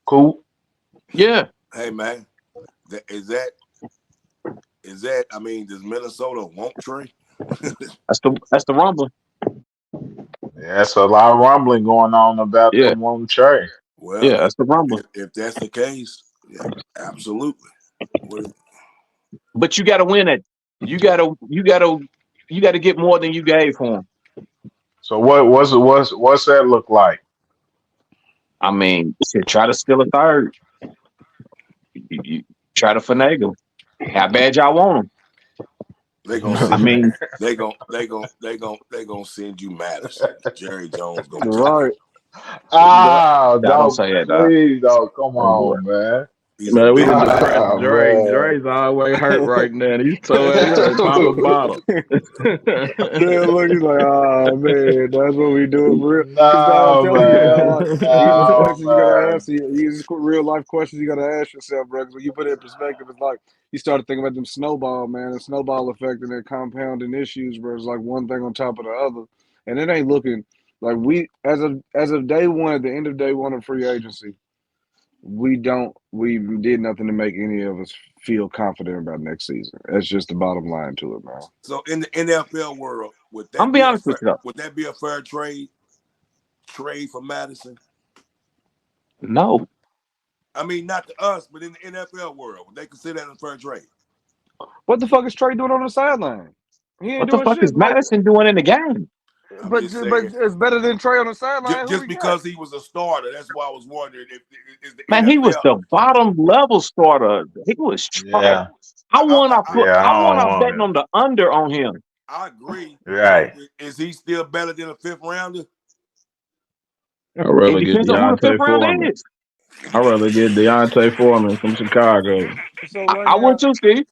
Cool. Yeah, hey man, that, is that? I mean, does Minnesota want Trey? that's the rumbling. Yeah, that's a lot of rumbling going on about Yeah, them on Trey. Well, yeah, that's the rumbling. if that's the case, Yeah, absolutely. But you got to win it. You got to get more than you gave for him. So what's that look like? I mean, to try to steal a third, you try to finagle. How bad y'all want him? They gonna I send mean, they gonna send you Madison. Jerry Jones gonna take him. Right. don't Don't say that, dog. please don't come Oh boy. on, man. He's a Man, we big done man. depressed Dre. Man. Dre's always hurt right now. He's so he ready to pop a bottle. Then look, he's like, oh man, that's what we do it for real. Because I'm No, telling you, man, man. like these is No, questions you gotta man. ask. These is real life questions you gotta ask yourself, bro. Because when you put it in perspective, it's like you started thinking about them snowball, man, the snowball effect and their compounding issues, bro. It's like one thing on top of the other, and it ain't looking like we as of day one, at the end of day one of free agency. We did nothing to make any of us feel confident about next season. That's just the bottom line to it, man. So in the NFL world, I'm gonna be honest with you though. would that be a fair trade for Madison? No. I mean, not to us, but in the NFL world, would they consider that a fair trade? What the fuck is Trey doing on the sideline? He ain't What the doing fuck shit. is Like, Madison doing in the game? I'm but just but saying. it's better than Trey on the sideline. Who Just we got? because he was a starter, that's why I was wondering if is the Man, he was NFL. the bottom level starter. He was trash. Yeah. I won our Yeah, I don't want betting him. on the under on him. I agree. So Right. is he still better than a fifth rounder? I'd It rather get depends on who the fifth Deontay round Foreman. is. I'd rather get Deontay Foreman from Chicago. So I, right I now, would too, Steve.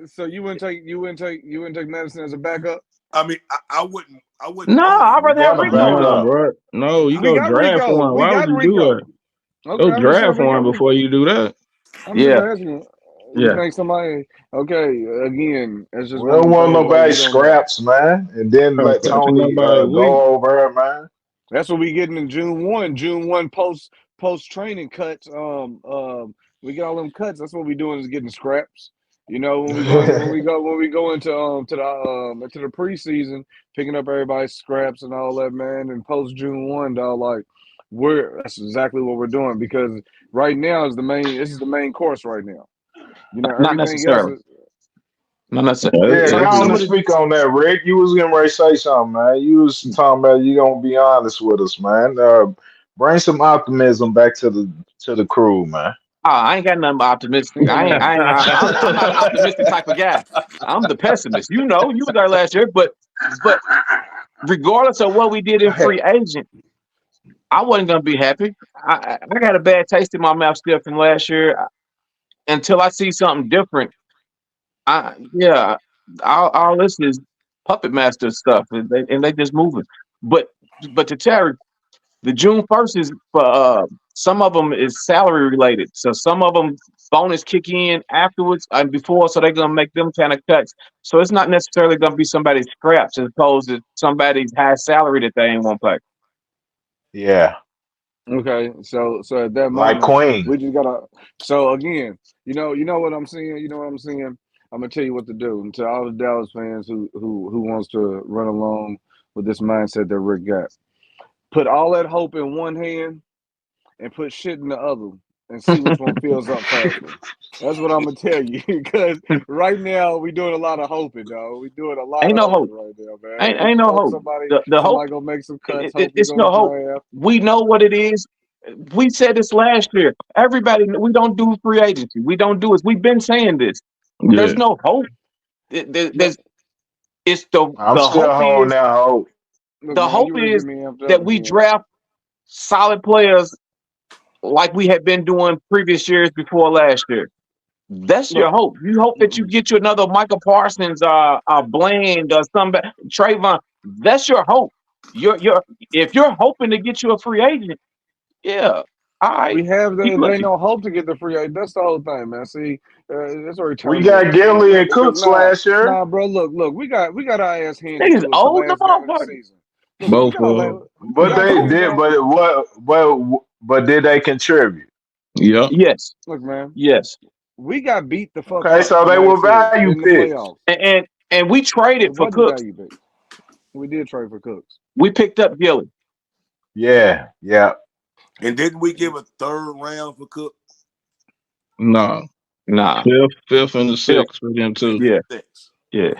so you wouldn't take him as a backup. I mean, I wouldn't No, want I'd him. We rather have got to back Rico. No, up. bro. No, you We go got draft Rico. for him. We Why would got you do Rico. that? Okay, Go I'm just saying draft we for got him Rico. before you do that. I'm just Yeah, asking. You yeah. think somebody? Okay, again, it's just We one of don't them want things like nobody we don't know. scraps, man. And then I'm let scratching Tony nobody weak. go over her, man. That's what we getting in June 1. June 1 post training cuts. We get all them cuts. That's what we doing is getting scraps. You know, when we go into the preseason, picking up everybody's scraps and all that, man. And post June 1, dog, like that's exactly what we're doing because right now this is the main course right now. You know, Not everything else necessarily. is Not necessarily. Yeah, Yeah, go Some on some and of the speak on that, Rick. You was getting ready to say something, man. You was talking about you gonna be honest with us, man. Bring some optimism back to the crew, man. I ain't got nothing but optimistic. I'm not an optimistic type of guy. I'm the pessimist. You were there last year, but regardless of what we did in free agent, I wasn't gonna be happy. I got a bad taste in my mouth still from last year. Until I see something different, yeah, all this is puppet master stuff, and they just moving. But to Terry, the June 1st is for some of them is salary related. So some of them bonus kick in afterwards and before, so they're gonna make them kind of cuts. So it's not necessarily gonna be somebody's scraps as opposed to somebody's high salary that they ain't want to play. Yeah, Okay, so at that like moment, Queen. we just gotta. So again, you know what I'm seeing. You know what I'm seeing. I'm gonna tell you what to do. And to all the Dallas fans who wants to run along with this mindset that Rick got, put all that hope in one hand and put shit in the other, and see which one fills up faster. That's what I'm gonna tell you. Because right now we doing a lot of hoping, dog. We doing a lot Ain't of no hoping hope. right now, man. Ain't no Hope hope. somebody The hope somebody gonna make some cuts. Hope we it's gonna no hope. draft. We know what it is. We said this last year. Everybody, we don't do free agency. We don't do it. We've been saying this. There's Yeah. no hope. No, There's it's the I'm the still hope holding is out hope. look, the man, hope you ready to get is me amped up that we again? draft solid players like we had been doing previous years before last year. That's your Look, hope. You hope that you get you another Michael Parsons, Bland, or somebody, Trayvon. That's your hope. You're if you're hoping to get you a free agent, yeah, all right, we have keep there ain't looking. no hope to get the free agent. That's the whole thing, man. See, that's where he We turns up got the shit, Gilly man. and Because Cooks last year, bro, look, we got our ass handed Niggas to us the old the last game of the motherfucker. season. Look, Both of them. we but got they cool, did. man. But did they contribute? Yep. Yes, Look, man, yes, we got beat the fuck Okay, up so they last were year value in the picks. playoffs. and we It traded for wasn't Cooks. value picks. We did trade for Cooks. We picked up Gilly. Yeah, yeah. And didn't we give a third round for Cook? No, Nah, fifth and the fifth. sixth for them too. Fifth and Yeah, sixth. yeah.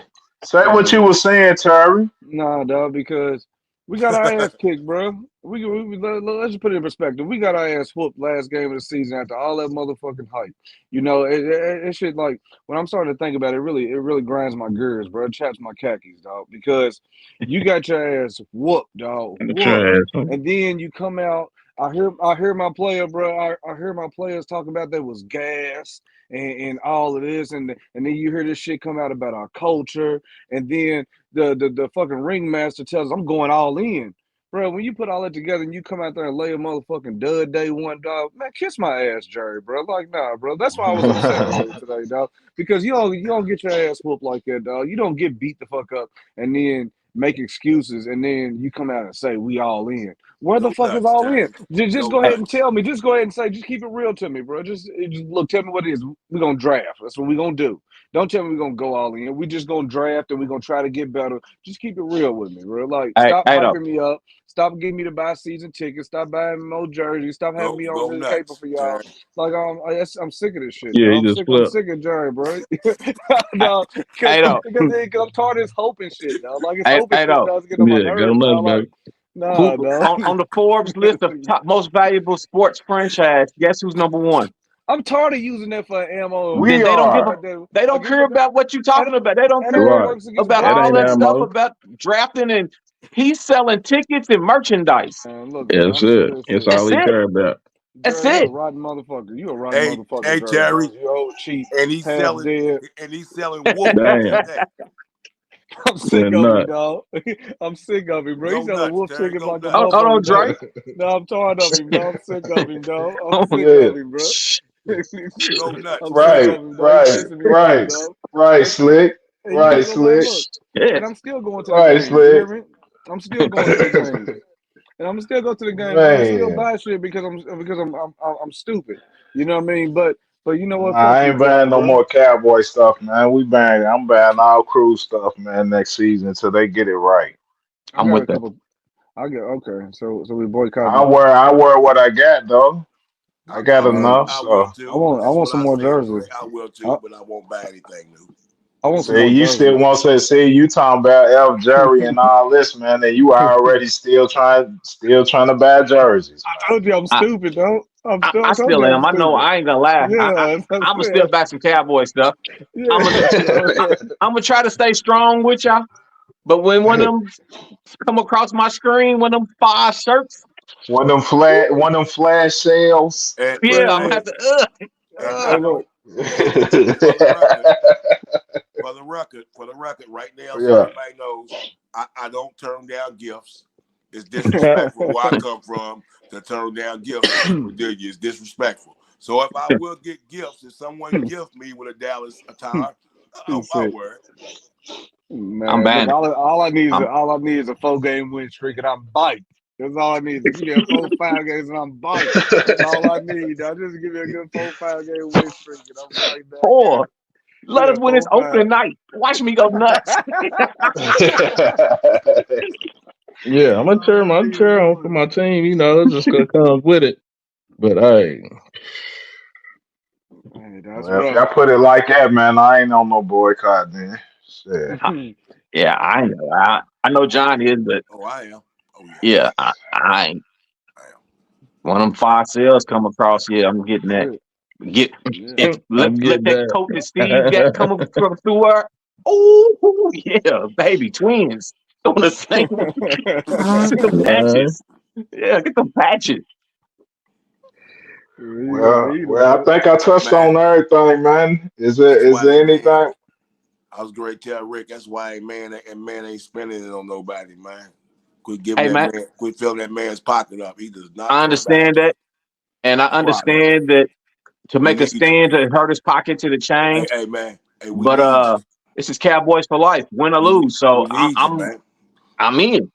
Say what you Nah, were saying, Terry. nah, dog, because we got our ass kicked, bro. Let's just put it in perspective. We got our ass whooped last game of the season after all that motherfucking hype. You know, it shit like when I'm starting to think about it, it really grinds my gears, bro. It chaps my khakis, dog, because you got your ass whooped, dog, In the whooped, trash. and then you come out. I hear my player, bro. I hear my players talking about that was gas and all of this, and then you hear this shit come out about our culture, and then the fucking ringmaster tells us I'm going all in. Bro, when you put all that together and you come out there and lay a motherfucking dud day one, dog, man, kiss my ass, Jerry, bro. Like, nah, bro. That's why I was upset earlier today, dog. Because you don't get your ass whooped like that, dog. You don't get beat the fuck up and then make excuses and then you come out and say we all in. Where the Go fuck is nuts, all in? Terry. Just Go go ahead and nuts. tell me. Just go ahead and say. Just keep it real to me, bro. Just look. Tell me what it is. We're gonna draft. That's what we're gonna do. Don't tell me we're gonna go all in. We just gonna draft and we're gonna try to get better. Just keep it real with me, bro. Like, Hey, stop hey, though. hyping me up. Stop getting me to buy season tickets. Stop buying more jerseys. Stop having me on Go this paper nuts, for y'all. Terry. Like, I'm sick of this shit, Yeah, dog. he I'm just sick. I'm flipped. sick of Jerry, bro. Hey, No, because hey, though. I'm tired of his hoping shit, dog. Like, his Hey, hoping hey, shit, though. dog, is getting on my Yeah, go nerves, nuts, dog. Like, baby. nah, Who dog. on the Forbes list of top most valuable sports franchise? Guess who's number one? I'm tired of using that for ammo and They, We they don't bullshit give a. are. like that. They Like don't it, care about what you're and, talking about. They don't and it care Right. works against about That all ain't that basketball. stuff ammo. about drafting, and he's selling tickets and merchandise. Look, Yeah, man, that's I'm sick of it. this That's shit, all That's he man. it. care about. That's Jerry, you a it. rotten motherfucker. You a rotten Hey, motherfucker, hey, Jerry Terry, Jones. You old cheap, and he's half selling, dead. and he's selling wolf Damn. today. I'm sick Went of him, nuts. dog. I'm sick of him, bro. He's Go selling nuts, wolf Terry. tickets Go like a nuts. Hold on, motherfucker, dog. Drake. No, I'm tired of him, dog. I'm sick of him, dog. I'm sick Yeah. of him, bro. Go nuts, I'm sick Terry. Right, of him, dog. He's right, pissing me off, right, dog. right, And, slick. and you Right, know what? slick. Look, and Shit. I'm still going to the Right, games. You hear slick. me? I'm still going to the games. And I'm gonna still go to the games. And I'm gonna still Man. buy shit because I'm stupid. You know what I mean? But you know what? Nah, Fuck I you, ain't Terry, buying no bro. more cowboy stuff, man. I'm buying all crew stuff, man, next season until they get it right. I I'm got a with that. couple. I get okay. So we boycotting. I wear what I got though. I got Uh, enough, I will so I too. want I That's want what some I more said, jerseys. Dre. I will I, too, but I won't buy anything new. I want some see more you still jerseys. want to see you talking about F Jerry and all this, man, and you already still trying to buy jerseys, I man. told you I'm I, stupid, though. I I told still you I'm am. I know. stupid. I ain't gonna lie. Yeah, I'm gonna still yeah, buy some cowboy stuff. I'm gonna. yeah. I'm gonna try to stay strong with y'all. But when one of them come across my screen, one of them five shirts, One of them flash sales. yeah, I'm gonna Man, have to. And hey, now, look. for the record, for the record, right now, so Yeah. everybody knows, I don't turn down gifts. It's disrespectful where I come from to turn down gifts from people. It's disrespectful. So if I will get gifts, if someone gift me with a Dallas attire, He I'll said, wear it. I'm man, look, banned. all I'm I need is a 4 game win streak, and I'm bite. That's all I need. Just give me a 4 5 games, and I'm bite. That's all I need. I just give me a good 4 5 game win streak, and I'm right back at poor. it. Let Yeah, us win this 4 5. opening night. Watch me go nuts. Yeah, That's all I I'm need to cheering on for do my team, it's just gonna come with it. But hey, it. Hey, that's Well, if rough. y'all put it like that, man, I ain't on no boycott then. Shit. Yeah, I know. I know John is, but Oh, I am. Oh yeah, yeah, I ain't. I am. One of them five sales come across. Yeah, I'm getting that. Yeah, Get yeah. and I'm let getting that that. coat that Steve got coming from through her. Oh yeah, baby twins on the same. Get the Man, patches. Yeah, get the patches. You gonna Well, need them, well, I bro. think I touched Man, on everything, man. Is there that's is why there they man. anything? I was great to tell Rick. That's why man ain't spending it on nobody, man. Quit giving Hey that man, man, quit filling that man's pocket up. He does not I care about understand that, and I the product. understand that to We make a need stand to hurt his pocket to the hey, change. hey man, hey, we But need you. this is Cowboys for life, win or lose. We So need you, man. I'm in.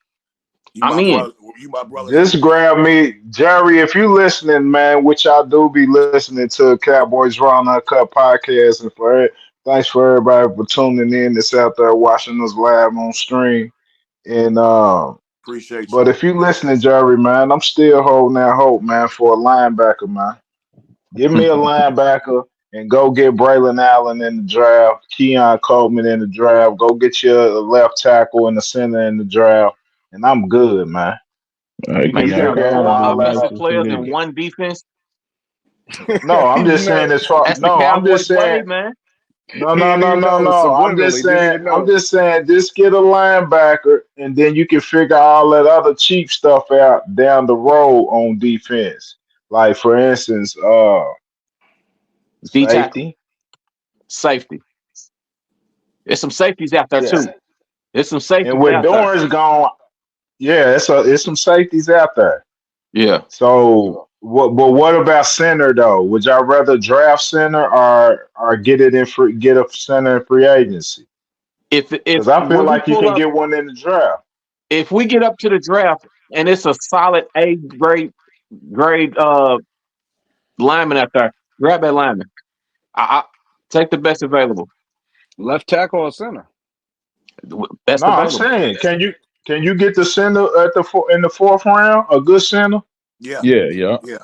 You I'm my in. brother. You my brother's Just keeper. grab me, Jerry. If you listening, man, which y'all do be listening to Cowboys Round Cut podcast, and thanks for everybody for tuning in. That's out there watching us live on stream. And Appreciate but y'all. if you listening, Jerry, man, I'm still holding that hope, man, for a linebacker, man. Give me a linebacker and go get Braylon Allen in the draft, Keon Coleman in the draft. Go get your left tackle and the center in the draft, and I'm good, man. I You Man, can you Keon got figure out four Coleman all look that nice offensive other to players shit. in see. one defense. No, I'm just saying No, as far. That's the No, I'm Cowboys just saying. way, man. No, he no, didn't no, even no, know. no. I'm Subliminally, just didn't saying. even I'm know. just saying. Just get a linebacker, and then you can figure all that other cheap stuff out down the road on defense. Like for instance, D tackle, safety. safety. There's some safeties out there Yeah, too. There's some and safeties with out there. Dorn's gone, yeah, it's some safeties out there. Yeah. So what? But what about center though? Would y'all rather draft center or get it in free, get a center in free agency? If Because I feel when we like you pull can up, get one in the draft. if we get up to the draft and it's a solid A grade lineman out there, grab that lineman. I take the best available. Left tackle or center? Best No, I'm available. saying, can you get the center at in the fourth round? A good center. Yeah, Yeah, yeah. yeah,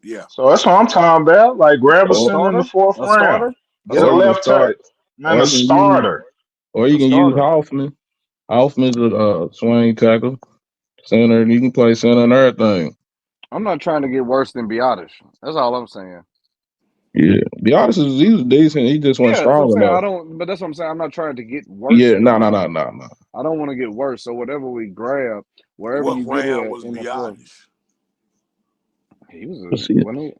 yeah. So that's what I'm talking about. Like grab a A Or center in the starter? fourth A round. starter? A Get a or you can starter? left start, turn, man, or a you can use, starter. or you A can use starter. Hoffman. Hoffman's a swing tackle center. You can play center and everything. I'm not trying to get worse than Biotish. That's all I'm saying. Yeah, be honest, he's decent. He just wasn't Yeah, that's what I'm strong saying. enough. But that's what I'm saying. I'm not trying to get worse Yeah, than no, no, him. no, no, no. I don't want to get worse. So whatever we grab, wherever What you get round it was in the fourth, Biotis? he was Let's a see. when he.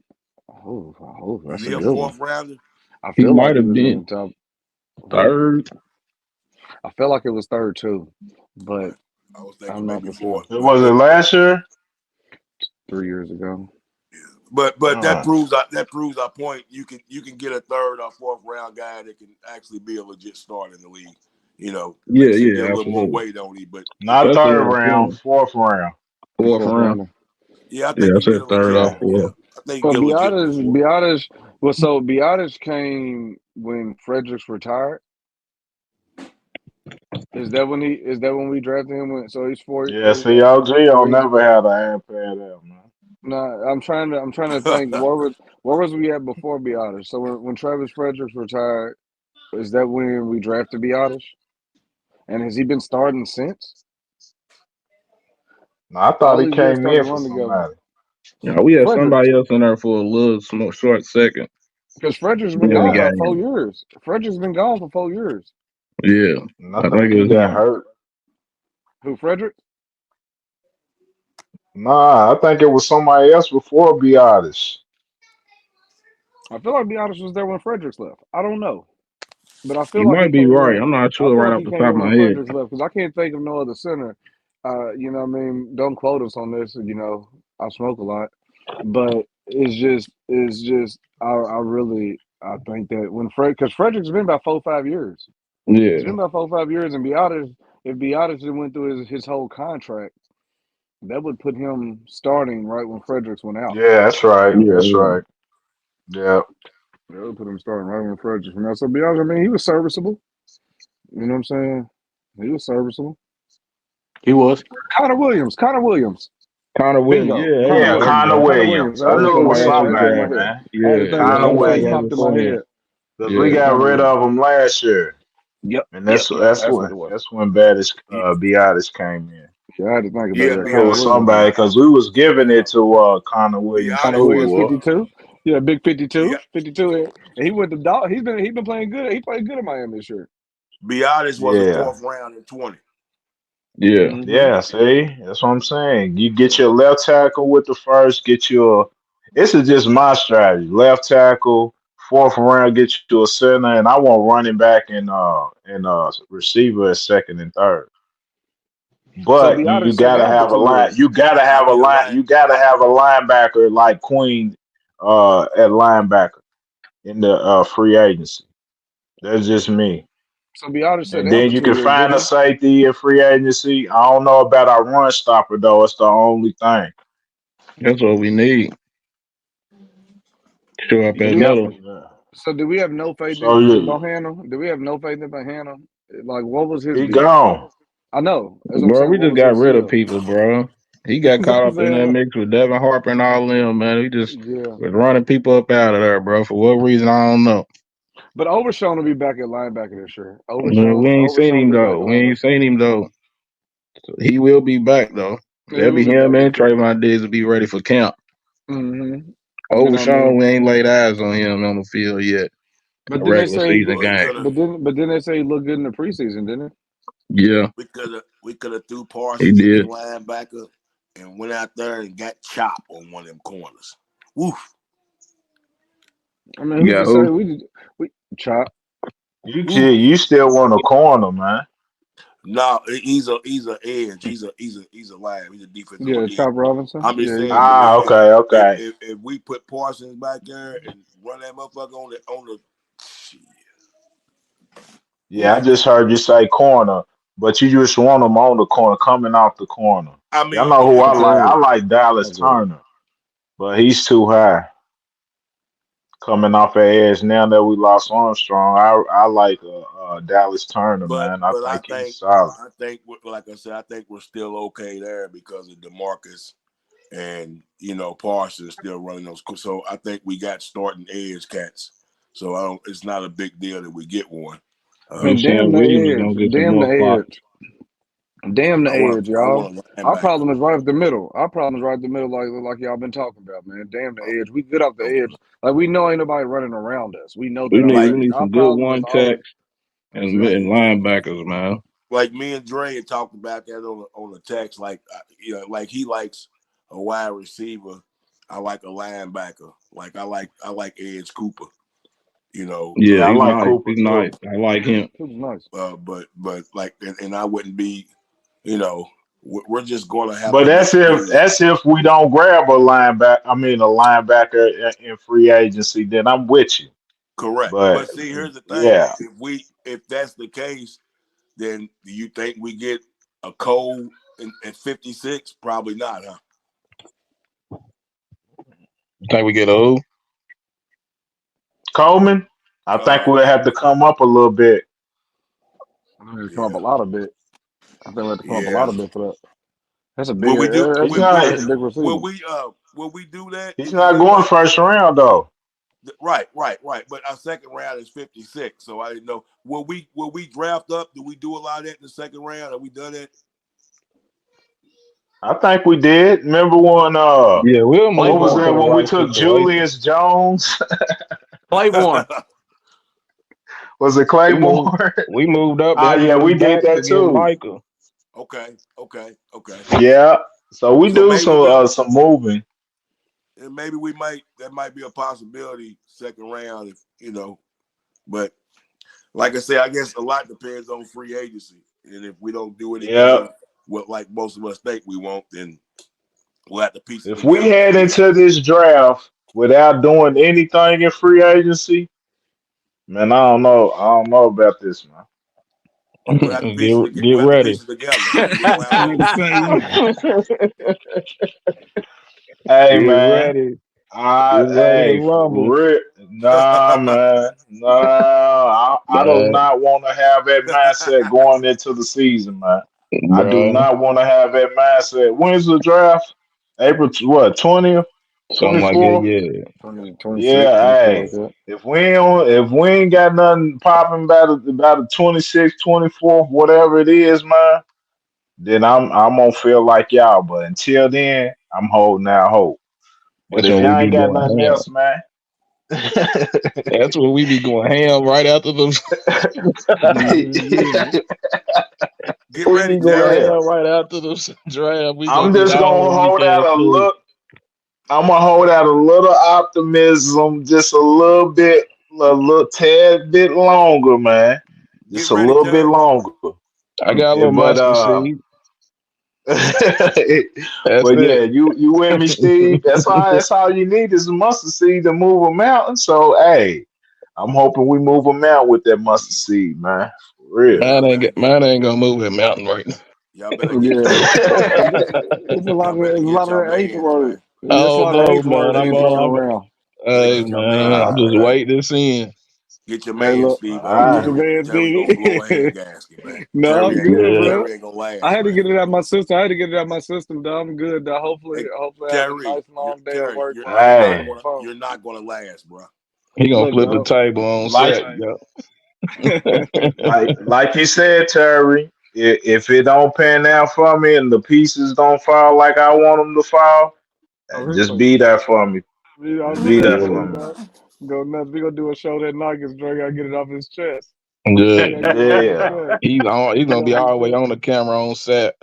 Oh, Was that's a he a good one. fourth rounder? I He feel like might he have was in been the top. Ooh, third. I feel like it was third too, but Right. I was thinking I'm not maybe for sure. fourth, It was it last year. 3 years ago. but Uh, that proves our point. You can get a third or fourth round guy that can actually be a legit starter in the league. Like Yeah, I said, get yeah, a little more absolutely. weight on him, but not That's third what I'm round, saying. fourth round. Fourth Fourth round. rounder. yeah, I Yeah, think I you get said a third legit. off Yeah, Yeah, fourth. I think you But get a legit one for it. Biotish came when Fredericks retired. Is that when we drafted him? So he's yeah. See, OG four don't years. never have an iPad out, man. No, I'm trying to think where was we at before Biotish? So when Travis Fredericks retired, is that when we drafted Biotish? And has he been starting since? No, I thought All he these years came starting in to for run together. somebody. Yeah, we had Fredericks, somebody else in there for a little short second because Fredericks been in the Yeah, gone about 4 game. years. Fredericks been gone for 4 years. Yeah, and I I think think it he was got him. hurt. Who Fredericks? Nah, I think it was somebody else before Biotis. I feel like Biotish was there when Fredericks left. I don't know. But I feel You like he might be came right. in. I'm not I sure feel right like off he the came top of in my when head. Fredericks left because I can't think of no other center. You know what I mean? Don't quote us on this. I smoke a lot, but it's just I really I think that when because Frederick's been about 4 or 5 years. It's been Yeah, about 4 or 5 years, and Biotis if Biotis had went through his whole contract, that would put him starting right when Fredericks went out. Yeah, that's right. yeah, That's yeah. right. Yeah. That would put him starting right when Fredericks went out. So Biotis, I mean, he was serviceable. You know what I'm saying? He was serviceable. He was. Connor Williams. Connor Williams. Bingo. Yeah, Connor Yeah, there you Williams. Connor go. Connor Williams. Williams. I I had That to was knew it think was of somebody it. else I had we to think in somebody, my drafted. head. man. I had to Yeah, think of yeah, it. Connor That's why it somebody else popped we in Williams. my playing. head. Because we Yeah, got Connor rid Williams. of him last year. Yep. And Yep. Yep. That's what it was. that's when Baddis Biotis came in. Yeah, I had to think about yeah, I that. knew it Connor was Biotis. Williams. somebody because we was giving it to Connor Williams Connor Biotis Williams, was for 52. Yeah, big 52. Bi- 52. And he went to dog. He been playing good. He played good in Miami this year. Biotis was a yeah. fourth round in 20. Yeah, Mm-hmm. Yeah, see? That's what I'm saying. You get your left tackle with the first, get your this is just my strategy. Left tackle, fourth round, get you a center, and I want running back and receiver at second and third. So But you Biotis sat gotta down for have a 2 line. years. You gotta You have a need a line. line. You gotta have a linebacker like Queen at linebacker in the free agency. That's just me. So Biotis sat And down then for you two can years, find didn't a he? safety in free agency. I don't know about our run stopper though. It's the only thing. that's what we need. Show up Do at we have middle. Yeah. so do we have no faith So in you, Bohanna? Do we have no faith in Bohanna? Like what was his he deal? gone. I know. That's what I'm Bro, saying. we What just was got his rid of deal? people, bro. He got So caught I'm up in that saying, mix with Devin Harper and all them, man. He just yeah. was running people up out of there, bro. For what reason, I don't know. But Overshawn will be back at linebacker this year. We ain't seen Overshawn him will be back though. at We ain't linebacker. seen him though. So he will be back though. Yeah, he That'll will be be back him this and year. Trayvon Diggs will be ready for camp. Mm-hmm. You know what I Overshawn, mean? we ain't laid eyes on him on the field yet in But a then they regular say, season Well, he game. could have. but then they say he looked good in the preseason, didn't Yeah, We could have threw he Parsons in at did. linebacker and went out there and got chopped on one of them corners. Woof, he? I mean, You who's got to say who? we chop? woof. You still want a corner, man. No, he's a edge. He's a line. He's a defensive Yeah, end. Chop Robinson. I'm just Yeah, saying, but Ah, okay, if, okay. if if we put Parsons back there and run that motherfucker on the shit, Yeah, I woof. just heard you say corner, but you just want him on the corner, coming off the corner. I Y'all mean, know who yeah, I that's like? I it. like Dallas That's it. Turner, but he's too high. Coming off the edge now that we lost Armstrong, I like Dallas Turner, but man. I but I think he's think solid. like I said, I think we're still okay there because of DeMarcus and Parsons still running those. So I think we got starting edge cats. So I don't. It's not a big deal that we get one. You Man, saying damn the Williams is edge. gonna get some Damn the more fire? edge. Damn the edge, I y'all. want a Our linebacker. problem is right up the middle. Our problem is right up the middle, like y'all been talking about, man. Damn the edge. We good off the edge. Like we know ain't nobody running around us. We know We that need Like we already. need Our some good problem is one always techs that's and, it. like and linebackers, man. like me and Dre had talked about that on the text. Like like he likes a wide receiver. I like a linebacker. Like I like Edge Cooper. You know, Yeah, Yeah, I he's like nice. Cooper He's too. nice. I like him. It was nice. but like and I wouldn't be. You know, we're just going to have But to make do. that's if we don't grab a linebacker. I mean, a linebacker in free agency. Then I'm with you. Correct. But But see, here's the thing: yeah, if that's the case, then do you think we get a Cole at 56? Probably not, huh? You think we get a who? Coleman, I think we'll have to come up a little bit. I think it's come up a Yeah, lot of bit. I think we have to come up a lot yeah. of bit for that. That's a big Will we do? He's that's not a big Will receiver. we do that he's if you not leave going out? first round though. Right. But our second round is 56, so I didn't know. Will we draft up? Do we do a lot of that in the second round? Have we done that? I think we did. Remember when Yeah, we'll Play what move was up one. for that the when we right took situation. Julius Jones? Play one. Was it We moved Claiborne? we moved up to Ah, have yeah, three we did backs to that get too. Michael. Okay. Yeah. So we So do maybe we'll. some moving. And maybe we might. That might be a possibility second round if But like I said, I guess a lot depends on free agency, and if we don't do Yeah. anything, what like most of us think we won't, then we'll have to piece it If we together head from there. into this draft without doing anything in free agency, man, I don't know about this, man. We'll have to piece it. Get We'll have to ready. piece it together. We don't have I'm no. about to say, Hey, Get man. ready. Get ready to Hey, for rumble. real. Nah, man. Nah, I do Bruh, not want to have that mindset going into the season, man. I do bruh. not want to have that mindset. When's the draft? April, what, 20th, Something like that, 24th? yeah. 20, 26, Yeah, 24 like hey. that. If we ain't got nothing popping about the 26th, 24th, whatever it is, man, then I'm gonna feel like y'all. But until then, I'm holding out hope. But That's if when we y'all be ain't got going nothing ham. else, man. That's when we be going ham right after the Mm-hmm. Get we ready, be going Terry. Yeah, ham right after the draft. We gonna I'm get just all gonna the weak hold out ass a food. look. I'm gonna hold out a little optimism, just a little bit, a little tad bit longer, man. Get Just a ready, little bit Terry. longer. I got a Yeah, little but mustard seed. That's but yeah, it. you with me, Steve? That's all you need is a mustard seed to move a mountain. So hey, I'm hoping we move a mountain with that mustard seed, man. For real. Y'all better Mine ain't gonna move that mountain right now. y'all better get Yeah. y'all better It's a lot get of y'all the H mans, word. man. It's a Oh lot of no, H man. words Better being get thrown your around. better Hey get your man, mans, I'm Ah, just man. waiting this in. Get your Hey, man, look, Steve. all right. get your man Terry gonna blow a head thing. gasket. man. No, I'm good, Yeah. bro. Terry ain't gonna I last, had to man. get it out my system. I had to get it out my system, dog. I'm good, dog. Hopefully, Hey, I have a Terry, nice long day at Terry, work when I you're get not off Hey, the gonna phone. you're not gonna last, bro. He gonna Look, flip the dog. table on like set, like you said, Terry. If it don't pan out for me and the pieces don't fall like I want them to fall, Oh, just really? be there for me. I'll Just do be that there for for you, yeah. me. dog. Go nuts. We gonna do a show that night because Dre gotta get it off his chest. Yeah. He gotta get it off his Yeah, chest. He's on. He's Get gonna it be off all his the way on the camera on set.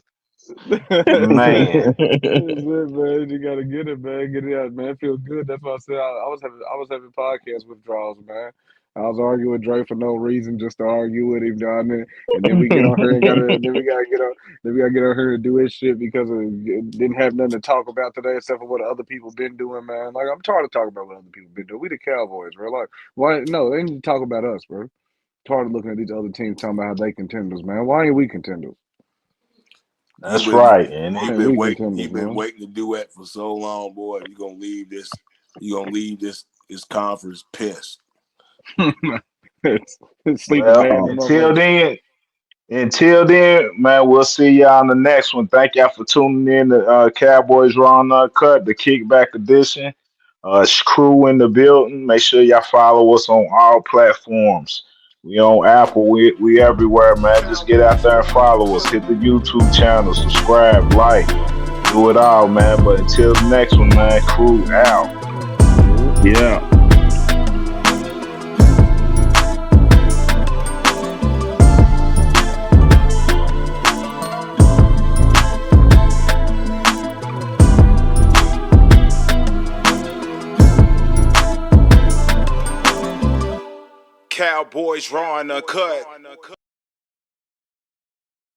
chest. man. That's it, man. You gotta get it, man. Get it out, man. It feels good. That's why I said I was having podcast withdrawals, man. I was arguing with Dre for no reason, just to argue with him down there. And then we get on here and then we gotta get on here and do his shit because it didn't have nothing to talk about today except for what other people been doing, man. Like I'm tired of talking about what other people been doing. We the Cowboys, bro. Like why? No, they need to talk about us, bro. Tired of looking at these other teams talking about how they contenders, man. Why ain't we contenders? You've That's been right. And Why you've ain't been we waiting contenders, you've been man? waiting to do that for so long, boy. You're gonna leave this conference pissed. It's sleeping well, bad in the until motherfucker. then, man, we'll see y'all on the next one. Thank y'all for tuning in to Cowboys Raw Uncut, the Kickback Edition. Crew in the building. Make sure y'all follow us on all platforms. We on Apple. We everywhere, man. Just get out there and follow us. Hit the YouTube channel, subscribe, like, do it all, man. But until the next one, man, crew out. Yeah. Cowboys raw and uncut.